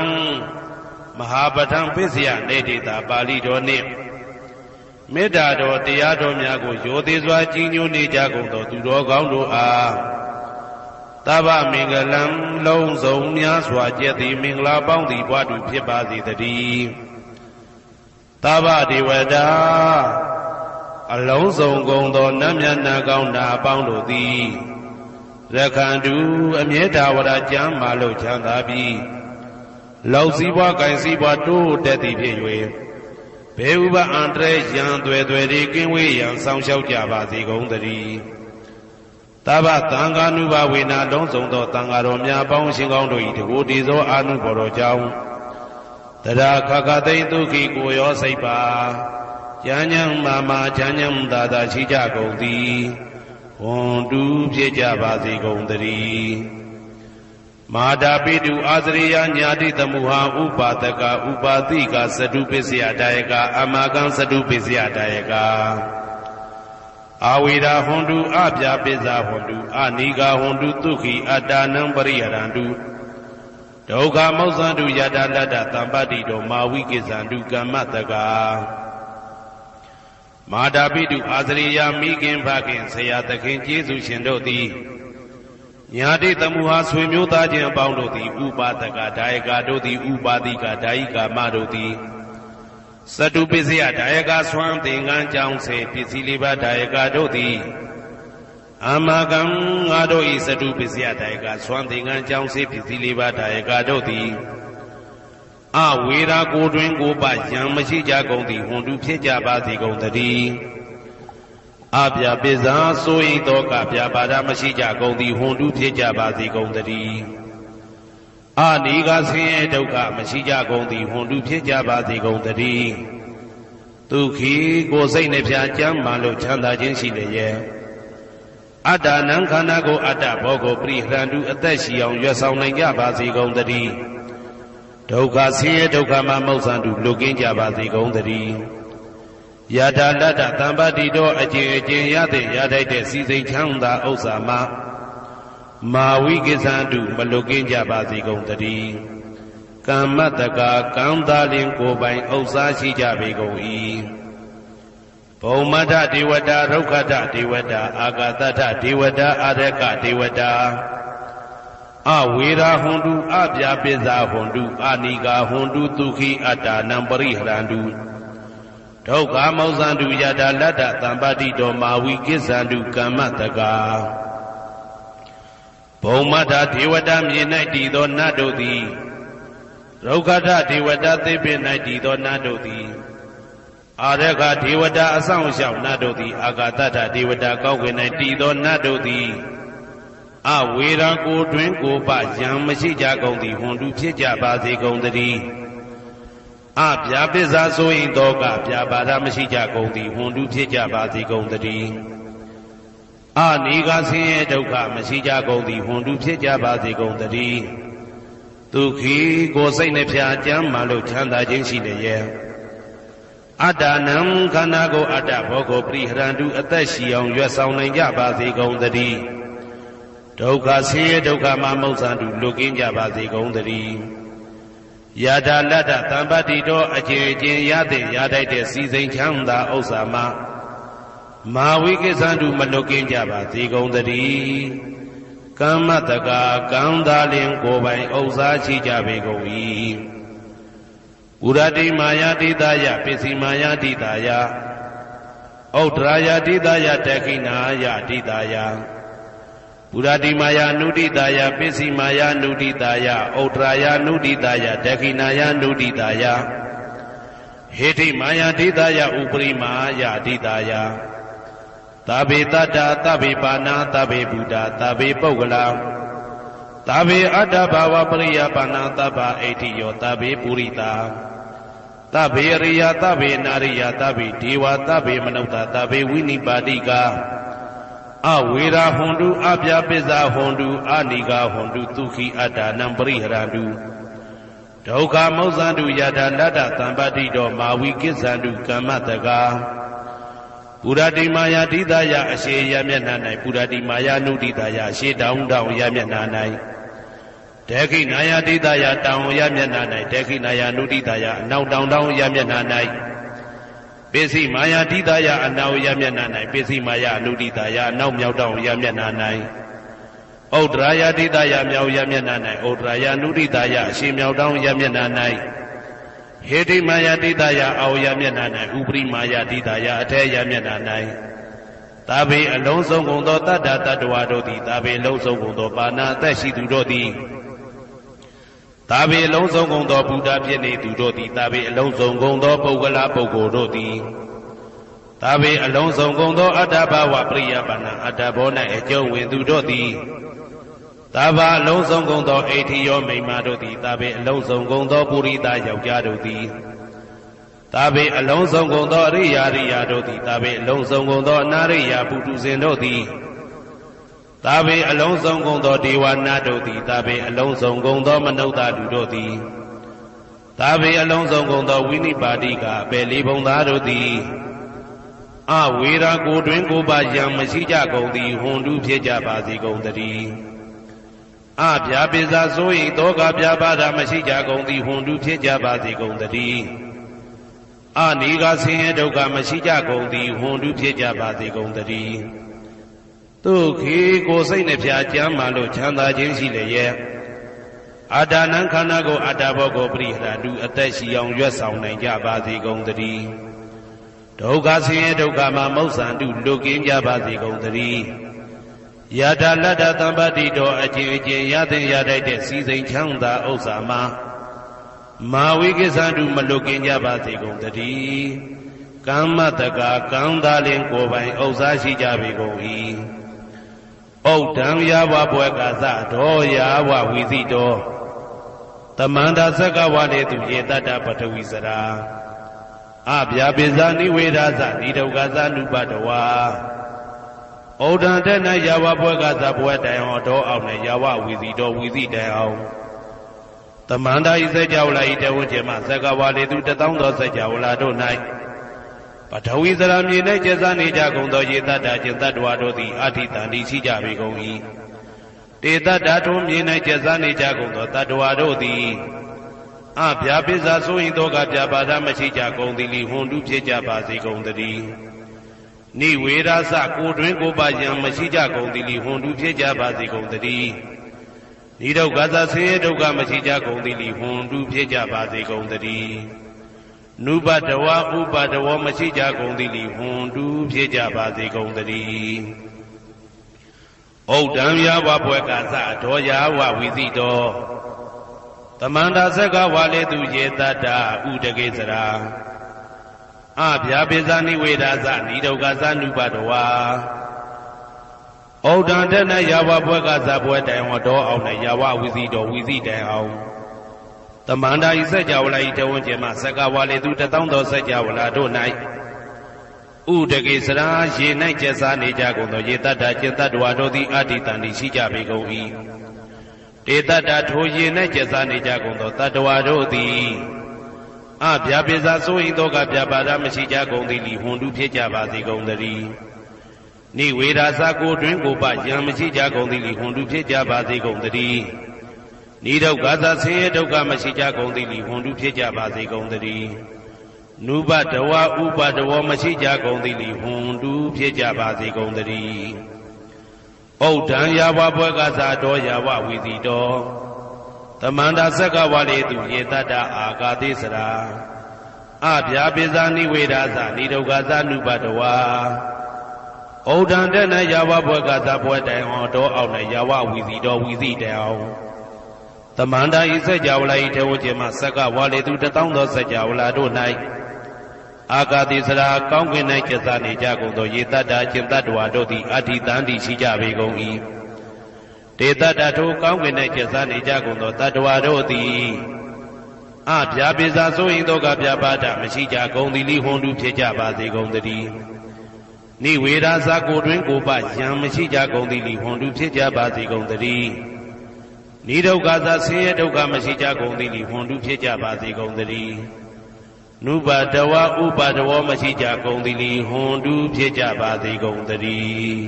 မဟာပဋ္ဌံပစ္စယနေတေတာပါဠိတော်နှင့်မေတ္တာတော်တရားတော်များကိုရိုသေစွာကြည်ညိုနေကြကုန်သောသူတော်ကောင်းတို့အားသဗ္ဗမင်္ဂလံလုံးစုံများစွာကျက်သည်မင်္ဂလာပေါင်းသည်ဘွားတုဖြစ်ပါစေတည်းသဗ္ဗဒေဝတာအလုံးစုံကုန်သောနတ်မြတ်နာကောင်းနာပေါင်းတို့သည်ရက္ခန္တုအမြဲတဝရကျမ်းမာလို့ချမ်းသာပြီးလောက်စည်းပွားကင်စည်းပွားတိုးတက်သည်ဖြစ်၍ဘေဥပအန္တရာယ်ရန်သွဲသွဲကင်းဝေးရန်ဆောင်ရှောက်ကြပါစေကုန်သတည်းသဗ္ဗသံဃာနုဘဝေနာလုံးစုံသောသံဃာတော်များပေါင်းရှင်ကောင်းတို့၏တကူတည်သောအာနုဘော်တော်ကြောင့်တရာခခသိဒုက္ခိကိုရောစိတ်ပါကျမ်းညံမာမာချမ်းညံသာသာရှိကြကုန်သည်ဘွန်တုဖြစ်ကြပါစေကုန်သတည်းမာတာပိတုအာသရိယညာတိသမုဟာဥပါဒကဥပါတိကသတုပစ္စယဒါယကအမကံသတုပစ္စယဒါယကအာဝိရာဟွန်တုအပြာပိဇာဟွန်တုအနိဂါဟွန်တုဒုက္ခိအတ္တနံပရိဟရန္တုဒုက္ခမောဇန္တုယတာလတ္တသံပတ္တိတောမာဝိကိဇန္တုကမ္မတကမာတာပိတုအာသရိယမိခင်ဖခင်ဆရာသခင်ကျေးဇူးရှင်တို့သည်ညာတိသမုဟာဆွေမျိုးသားချင်းအပေါင်းတို့သည်ဥပါဒကဒါယကတို့သည်ဥပါတိကဒါယိကာမတို့သည် စတုပစ္စယဒါယကဆွမ်းသင်္ကန်းကြောင်းစေပစ္စည်းလေးပါးဒါယကတို့သည်အာမကံငါတို့ဤစတုပစ္စယဒါယကဆွမ်းသင်္ကန်းကြောင်းစေပစ္စည်းလေးပါးဒါယကတို့သည်အဝေရာကိုတွင်ကိုပယံမရှိကြကုန်သည်ဟွန်တုဖြစ်ကြပါစေကုန်သတည်းအပြပိဇာဆိုရင်တော့ကပြပါဒမရှိကြကုန်သည်ဟွန်တုဖြစ်ကြပါစေကုန်သတည်းအာနိကဆင်းရဲဒုက္ခမရှိကြကုန်သည်ဟွန်တုဖြစ်ကြပါစေကုန်သတည်းဒုက္ခိကိုယ်စိတ်နှပြကျမ်းမာလို့ချမ်းသာခြင်းရှိလျက်အတ္တနံခန္ဓာကိုအတ္တဘောကိုပရိဟရန္တုအသက်ရှိအောင်ရွတ်ဆောင်နိုင်ကြပါစေကုန်သတည်းဒုက္ခဆင်းရဲဒုက္ခမှမௌဆန္တုလွတ်ကင်းကြပါစေကုန်သတည်းယထာလတ္တသံပါတိတော်အကျင့်အကျင့်ရတဲ့ရထိုက်တဲ့စီစိန်ချမ်းသာဥစ္စာမှမာဝိကိသန္တုမလွတ်ကင်းကြပါစေကုန်သတည်းကမ္မတကာကံသာလင်ကိုယ်ပိုင်ဥစ္စာရှိကြပေကုန်၏ဘုံမထဒေဝတာရုက္ခထဒေဝတာအာဂတထဒေဝတာအာရကဒေဝတာအဝေရာဟွန်တုအပြာပိဇာဟွန်တုအာနိကာဟွန်တုဒုက္ခိအတ္တနံပရိဟရန္တုဒုက္ခမောဇန္တုယတာလတ္တသံပါတိတော်မာဝိကိစ္ဆန္တုကမ္မတကာဘုံမထဒေဝတာမြေ၌တည်သောနတ်တို့သည်ရုက္ခထဒေဝတာသေပင်၌တည်သောနတ်တို့သည်အာရခဒေဝတာအဆောင်ရှောက်နတ်တို့သည်အာဂတထဒေဝတာကောက်ွယ်၌တည်သောနတ်တို့သည်အဝေရာကိုတွင်ကိုပယံမရှိကြကုန်သည်ဟွန်တုဖြစ်ကြပါစေကုန်သတည်းအပြာပိဇာဆိုရင်တော့ကပြာပါဒမရှိကြကုန်သည်ဟွန်တုဖြစ်ကြပါစေကုန်သတည်းအနိကဆင်းရဲဒုက္ခမရှိကြကုန်သည်ဟွန်တုဖြစ်ကြပါစေကုန်သတည်းဒုက္ခိကိုယ်စိတ်နှပြကျမ်းမာလို့ချမ်းသာခြင်းရှိလျက်အတ္တနံခန္ဓာကိုအတ္တဘောကိုပရိဟရန္တုအသက်ရှိအောင်ရွတ်ဆောင်နိုင်ကြပါစေကုန်သတည်းဒုက္ခဆင်းရဲဒုက္ခမှမௌဆန္တုလွတ်ကင်းကြပါစေကုန်သတည်းယထာလတ္တသံပါတိတော်အကျင့်အကျင့်ရတဲ့ရထိုက်တဲ့စီစိန်ချမ်းသာဥစ္စာမှမာဝိကိစ္ဆန္တုမလွတ်ကင်းကြပါစေကုန်သတည်းကမ္မတကာကံသာလင်ကိုယ်ပိုင်ဥစ္စာရှိကြပေကုန်၏ဥရတိမာယာတိတယပစ္စည်းမာယာတိတယဩဒရာယတိတယတခိနာယတိတယပုရတိမာယာနုတိတယပစ္စည်းမာယာနုတိတယဩဒရာယနုတိတယတခိနာယနုတိတယဟေတိမာယာတိတယဥပရိမာယတိတယသဗ္ဗေတတ္တသဗ္ဗေပါဏာသဗ္ဗေဗုဒ္ဓသဗ္ဗေပုဂ္ဂလာသဗ္ဗေအတ္တဘာဝပရိယပါဏာသဗ္ဗဣတိယောသဗ္ဗေပုရိတာသဗ္ဗေရိယသဗ္ဗေနာရိယသဗ္ဗေဒေဝသဗ္ဗေမနုဿသဗ္ဗေဝိနိပါတိကအဝေရာဟွန်တုအပြာပိဇာဟွန်တုအာနိကာဟွန်တုဒုက္ခိအတ္တနံပရိဟရန္တုဒုက္ခမောဇန္တုယထာလတ္တသံပါတိတော်မာဝိကိစ္ဆန္တုကမ္မတကာပုရတိမာယာတိတယအရှိယမျက်နှာ၌ပုရတိမာယာနုတိတယအရှိတောင်တောင်ယမျက်နှာ၌ဒေခိနာယာတိတယတောင်ယမျက်နှာ၌ဒေခိနာယာနုတိတယအနောက်တောင်တောင်ယမျက်နှာ၌ပိစိမာယာတိတယအနောက်ယမျက်နှာ၌ပိစိမာယာနုတိတယအနောက်မြောက်တောင်ယမျက်နှာ၌ဩဒရာယာတိတယမြောက်ယမျက်နှာ၌ဩဒရာယာနုတိတယအရှိမြောက်တောင်ယမျက်နှာ၌ဟေတိမာယာတိတယအောယမျက်နှာ၌ဥပရိမာယာတိတယအထေယမျက်နှာ၌သာဘေအလုံးစုံကုန်သောတတ္တတ္တဝါတို့သည်သာဘေလုံးစုံကုန်သောပါဏာအသက်ရှိသူတို့သည်သာဘေအလုံးစုံကုန်သောဘုရားဖြစ်နေသူတို့သည်သာဘေအလုံးစုံကုန်သောပုဂ္ဂလာပုဂ္ဂိုလ်တို့သည်သာဘေအလုံးစုံကုန်သောအတ္တဘာဝပရိယပါဏာအတ္တဘော၌အကျုံးဝင်သူတို့သည်သာဘာအလုံးစုံကုန်သောအိဋ္ဌိယောမိမ္မာတို့သည်သာဘေအလုံးစုံကုန်သောပုရိသယောက်ျားတို့သည်သာဘေအလုံးစုံကုန်သောအရိယာရိယာတို့သည်သာဘေအလုံးစုံကုန်သောအနာရိယာပုထုဇဉ်တို့သည်သာဘေအလုံးစုံကုန်သောဒေဝနာတို့သည်သာဘေအလုံးစုံကုန်သောမနုဿလူတို့သည်သာဘေအလုံးစုံကုန်သောဝိနိပါတိကအပေလေးဘုံသားတို့သည်အဝေရာကိုတွင်ကိုပါယံမရှိကြကုန်သည်ဟွန်တုဖြစ်ကြပါစေကုန်သတည်းအပြာပိဇာဆိုရင်တောကပြပါဒမရှိကြကုန်သည်ဟွန်တုဖြစ်ကြပါစေကုန်သတည်းအနိကဆင်းရဲဒုက္ခမရှိကြကုန်သည်ဟွန်တုဖြစ်ကြပါစေကုန်သတည်းဒုက္ခိကိုယ်စိတ်နှပြကျမ်းမာလို့ချမ်းသာခြင်းရှိလျက် အာဒါနံခန္ဓာကိုအတ္တဘောကိုပရိဟရတုအသက်ရှိအောင်ရွတ်ဆောင်နိုင်ကြပါစေကုန်သတည်းဒုက္ခဆင်းရဲဒုက္ခမှာမௌဆန္တုလွတ်ကင်းကြပါစေကုန်သတည်းယထာလတ္တသံပတ္တိတော်အကျဉ်အကျဉ်ရသင်ရတတ်တဲ့စီစိန်ချမ်းသာဥစ္စာမှာမာဝိကိစ္ဆန္တုမလွတ်ကင်းကြပါစေကုန်သတည်းကမ္မတကာကံသာလင်ကိုယ်ပိုင်ဥစ္စာရှိကြပေကုန်၏ဩဒံယာဝဘွယ်ကာသတော်ယာဝဝီသိတော်သမန္တာသက္ကဝါလေသူယေတတ္တပထဝီစရာအဗျာပိဇာနိဝေဒာသနိဒုက္ခသနုပတဝါဩဒံတဲ့၌ယာဝဘွယ်ကာသဘွယ်တိုင်အောင်တော်အောင်နဲ့ယာဝဝီသိတော်ဝီသိတိုင်အောင်သမန္တာဤစကြဝဠာဤတဝန်းကျမသက္ကဝါလေသူတသောသောစကြဝဠာတို့၌ပထဝီစရာမြေ၌ကျက်စားနေကြကုန်သောယေတ္တကျင်တ္တဝါတို့သည်အာထိတန်တိရှိကြပေကုန်၏တေတ္တထုံးမြေ၌ကျက်စားနေကြကုန်သောတတ္တဝါတို့သည်အဗျာပိဇာဆိုရင်တော့ကဗျာပါဒမရှိကြကုန်သည်လီဟွန်တုဖြစ်ကြပါစေကုန်သတည်းနိဝေရသကိုတွင်ကိုပါယံမရှိကြကုန်သည်လီဟွန်တုဖြစ်ကြပါစေကုန်သတည်းနိဒုက္ခသဆင်းရဲဒုက္ခမရှိကြကုန်သည်လီဟွန်တုဖြစ်ကြပါစေကုန်သတည်းနုပတဝဥပတဝမရှိကြကုန်သည်လီဟွန်တုဖြစ်ကြပါစေကုန်သတည်းဩဒံယာဝဘွယ်ကာသဒောယာဝဝီသိတောသမန္တာသက္ကဝါလေသူယေတတ္တဥဒကေစရာအဗျာပိဇာနိဝေဒာသနိဒုက္ခသနုပတဝါဩဒံတဲ့၌ယာဝဘွယ်ကာသဘွယ်တိုင်ဝတော်အောင်နဲ့ယာဝဝီသိတောဝီသိတိုင်အောင်သမန္တာဤစကြဝဠာဤတဝန်းကျင်မှသက္ကဝါလေသူတသောသောစကြဝဠာတို့၌ဥဒကေစရာရေ၌ကျက်စားနေကြကုန်သောယေတ္တကျင်တ္တဝါတို့သည်အာတိတန်တိရှိကြပေကုန်၏တေတ္တထိုရေ၌ကျက်စားနေကြကုန်သောတတ္တဝါတို့သည်အဗျာပိဇာဆိုရင်တော့ကဗျာပါဒမရှိကြကုန်သည်လီဟွန်တုဖြစ်ကြပါစေကုန်သတည်းနိဝေဒာသကိုတွင်ကိုပယံမရှိကြကုန်သည်လီဟွန်တုဖြစ်ကြပါစေကုန်သတည်းနိဒုက္ခသဆင်းရဲဒုက္ခမရှိကြကုန်သည်လီဟွန်တုဖြစ်ကြပါစေကုန်သတည်းနုပတဝဥပတဝမရှိကြကုန်သည်လီဟွန်တုဖြစ်ကြပါစေကုန်သတည်းဩဒံယာဝဘွယ်ကာသတော်ယာဝဝီသိတော်သမန္တာသက္ကဝါလေသူယေတတ္တအာကာသေစရာအဗျာပိဇာနိဝေဒာသနိဒုက္ခသနုပတဝါဩဒံတဲ့၌ယာဝဘွယ်ကာသဘွယ်တိုင်အောင်တော်အောင်နဲ့ယာဝဝီသိတော်ဝီသိတိုင်အောင်သမန္တာဤစကြဝဠာဤထေဝကျမသက္ကဝါလေသူတသောသောစကြဝဠာတို့၌အာကာတိစရာကောင်းကင်၌ကျက်စားနေကြကုန်သောယေတ္တကျင်တ္တဝါတို့သည်အာထိတန်တိရှိကြပေကုန်၏တေတ္တထိုကောင်းကင်၌ကျက်စားနေကြကုန်သောတတ္တဝါတို့သည်အဗျာပိဇာဆိုရင်တော့ကဗျာပါဒမရှိကြကုန်သည်လီဟွန်တုဖြစ်ကြပါစေကုန်သတည်းနိဝေဒာသကိုတွင်ကိုပယံမရှိကြကုန်သည်လီဟွန်တုဖြစ်ကြပါစေကုန်သတည်းနိဒုက္ခသဆင်းရဲဒုက္ခမရှိကြကုန်သည်လီဟွန်တုဖြစ်ကြပါစေကုန်သတည်းနုပတဝဥပတဝမရှိကြကုန်သည်လီဟွန်တုဖြစ်ကြပါစေကုန်သတည်း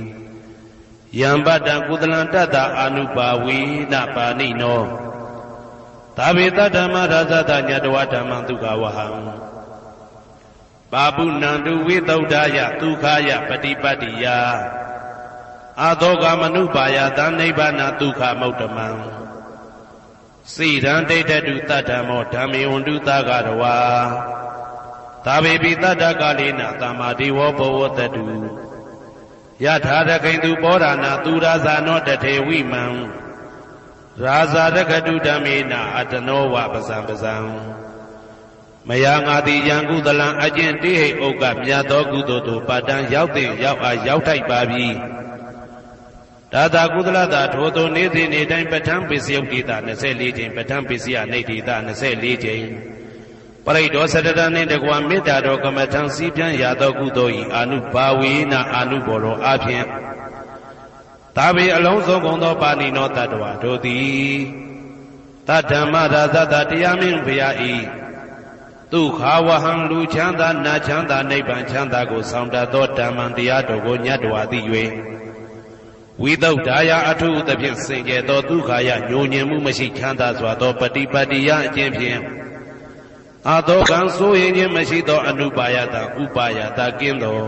ယံပတံကုသလံတတ္တအာနုပါဝေနပါဏိနောသာဝေတဓမ္မရာဇတညတဝဓမ္မံဒုက္ခဝဟံပါပုဏ္ဏံတုဝိသုဒ္ဓယဒုက္ခယပฏิပတ္တိယအာသောကမနုပါယသနိဗ္ဗာနဒုက္ခမုတ္တမံစိရံဒိဋ္ဌတုတတ္တမောဓမ္မေဝန္တုသဂရဝါသာဝေပိတတ္တကာလေနသမ္မာဒေဝဘဝတတုယထာရခိန္တုပောရဏသူရာဇာနောတထေဝိမံရာဇာရကတုဓမ္မေနအတနောဝပဇံပဇံမယငါတိယံကုသလံအကျင့်တိဟိဥက္ကမြတ်သောကုသိုလ်တို့ပါတံရောက်တဲ့ရောက်အားရောက်ထိုက်ပါပြီဒါသာကုသလတာထိုသို့နေ့စဉ်နေ့တိုင်းပဋ္ဌာန်းပစ္စယုတ်တိတာ24ကြိမ်ပဋ္ဌာန်းပစ္စယနိဋ္ဌိတာ24ကြိမ်ပရိဒောစတတနှင့်တကွာမေတ္တာတော်ကမ္မထံစည်းပြန်ရသောကုသိုလ်ဤအာနုဘာဝေနအာနုဘောရောအဖြင့်သာဝေအလုံးစုံကုန်သောပါဏိနောတတ္တဝါတို့သည်တဓမ္မရာဇတတရားမင်းဘုရားဤဒုက္ခဝဟံလူချမ်းသာနာချမ်းသာနိဗ္ဗာန်ချမ်းသာကိုဆောင်တတ်သောဓမ္မံတရားတော်ကိုညတ်တော်သိ၍ဝိသုဒ္ဓါယအထုသဖြင့်စင်ကြယ်သောဒုက္ခယညိုညင်မှုမရှိချမ်းသာစွာသောပฏิပတ္တိယအကျင့်ဖြင့်အာသောကံဆိုရင်ခြင်းမရှိသောအနုပါယတာဥပါယတာကင်းသော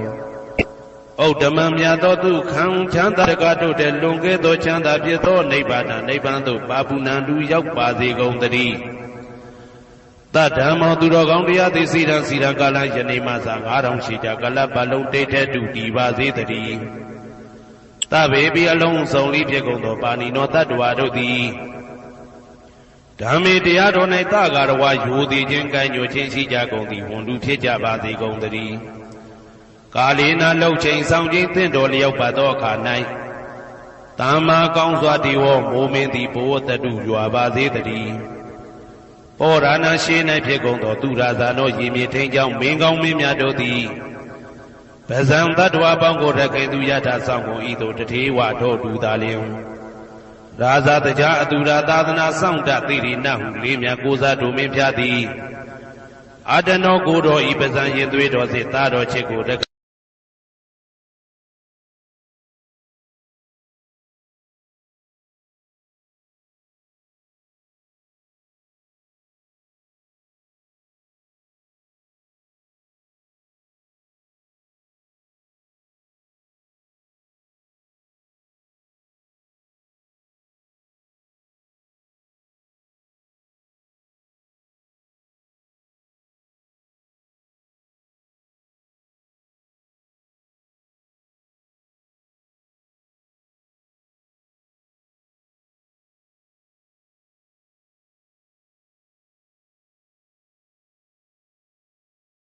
ဩဓမ္မမြတ်သောသူခံချမ်းသာတကားတို့တဲ့လွန်ကဲသောချမ်းသာဖြစ်သောနိဗ္ဗာန်နိဗ္ဗာန်သို့ပါပုဏ္ဏတူရောက်ပါစေကုန်သတည်းတဓမ္မောသူတော်ကောင်းတရားသည်စီရန်ကာလယနေ့မှစ9000ရှိကြကလပ်ပတ်လုံးတိတ်ထဲတူတည်ပါစေတည်းတဗေပိအလုံးစုံလေးဖြစ်ကုန်သောပါဏိနောတတ္တဝါတို့သည်ဓမ္မေတရားတော်၌တကာရဝယူသည်ချင်းကံညွှန်ချင်းရှိကြကုန်သည်ဝန်လူဖြစ်ကြပါစေကုန်သတည်းကာလေနာလှုပ်ချိန်ဆောင်ခြင်းသင့်တော်လျောက်ပါသောအခါ၌တမ္မာကောင်းစွာဒီဝမိုးမင်းသည်ဘိုးတတုရွာပါစေတည်းပောရဏရှိ၌ဖြစ်ကုန်သောသူရာဇာတို့ရေမြေထိန်ကြောင့်မင်းကောင်းမင်းများတို့သည်ဗဇံတတ္တဝါပေါင်းကိုရခိုင်သူယထာဆောင်ကုန်ဤသို့တထေဝတို့တူသာလျင်ရာဇာတကြားအတူရာသာသနာဆောင်တသိရိနဟုလေးမြတ်ကိုစားတို့မင်းဖျားသည်အတနောကိုတော်ဤပဇံရင်သွေးတော်စေသားတော်ချစ်ကိုရ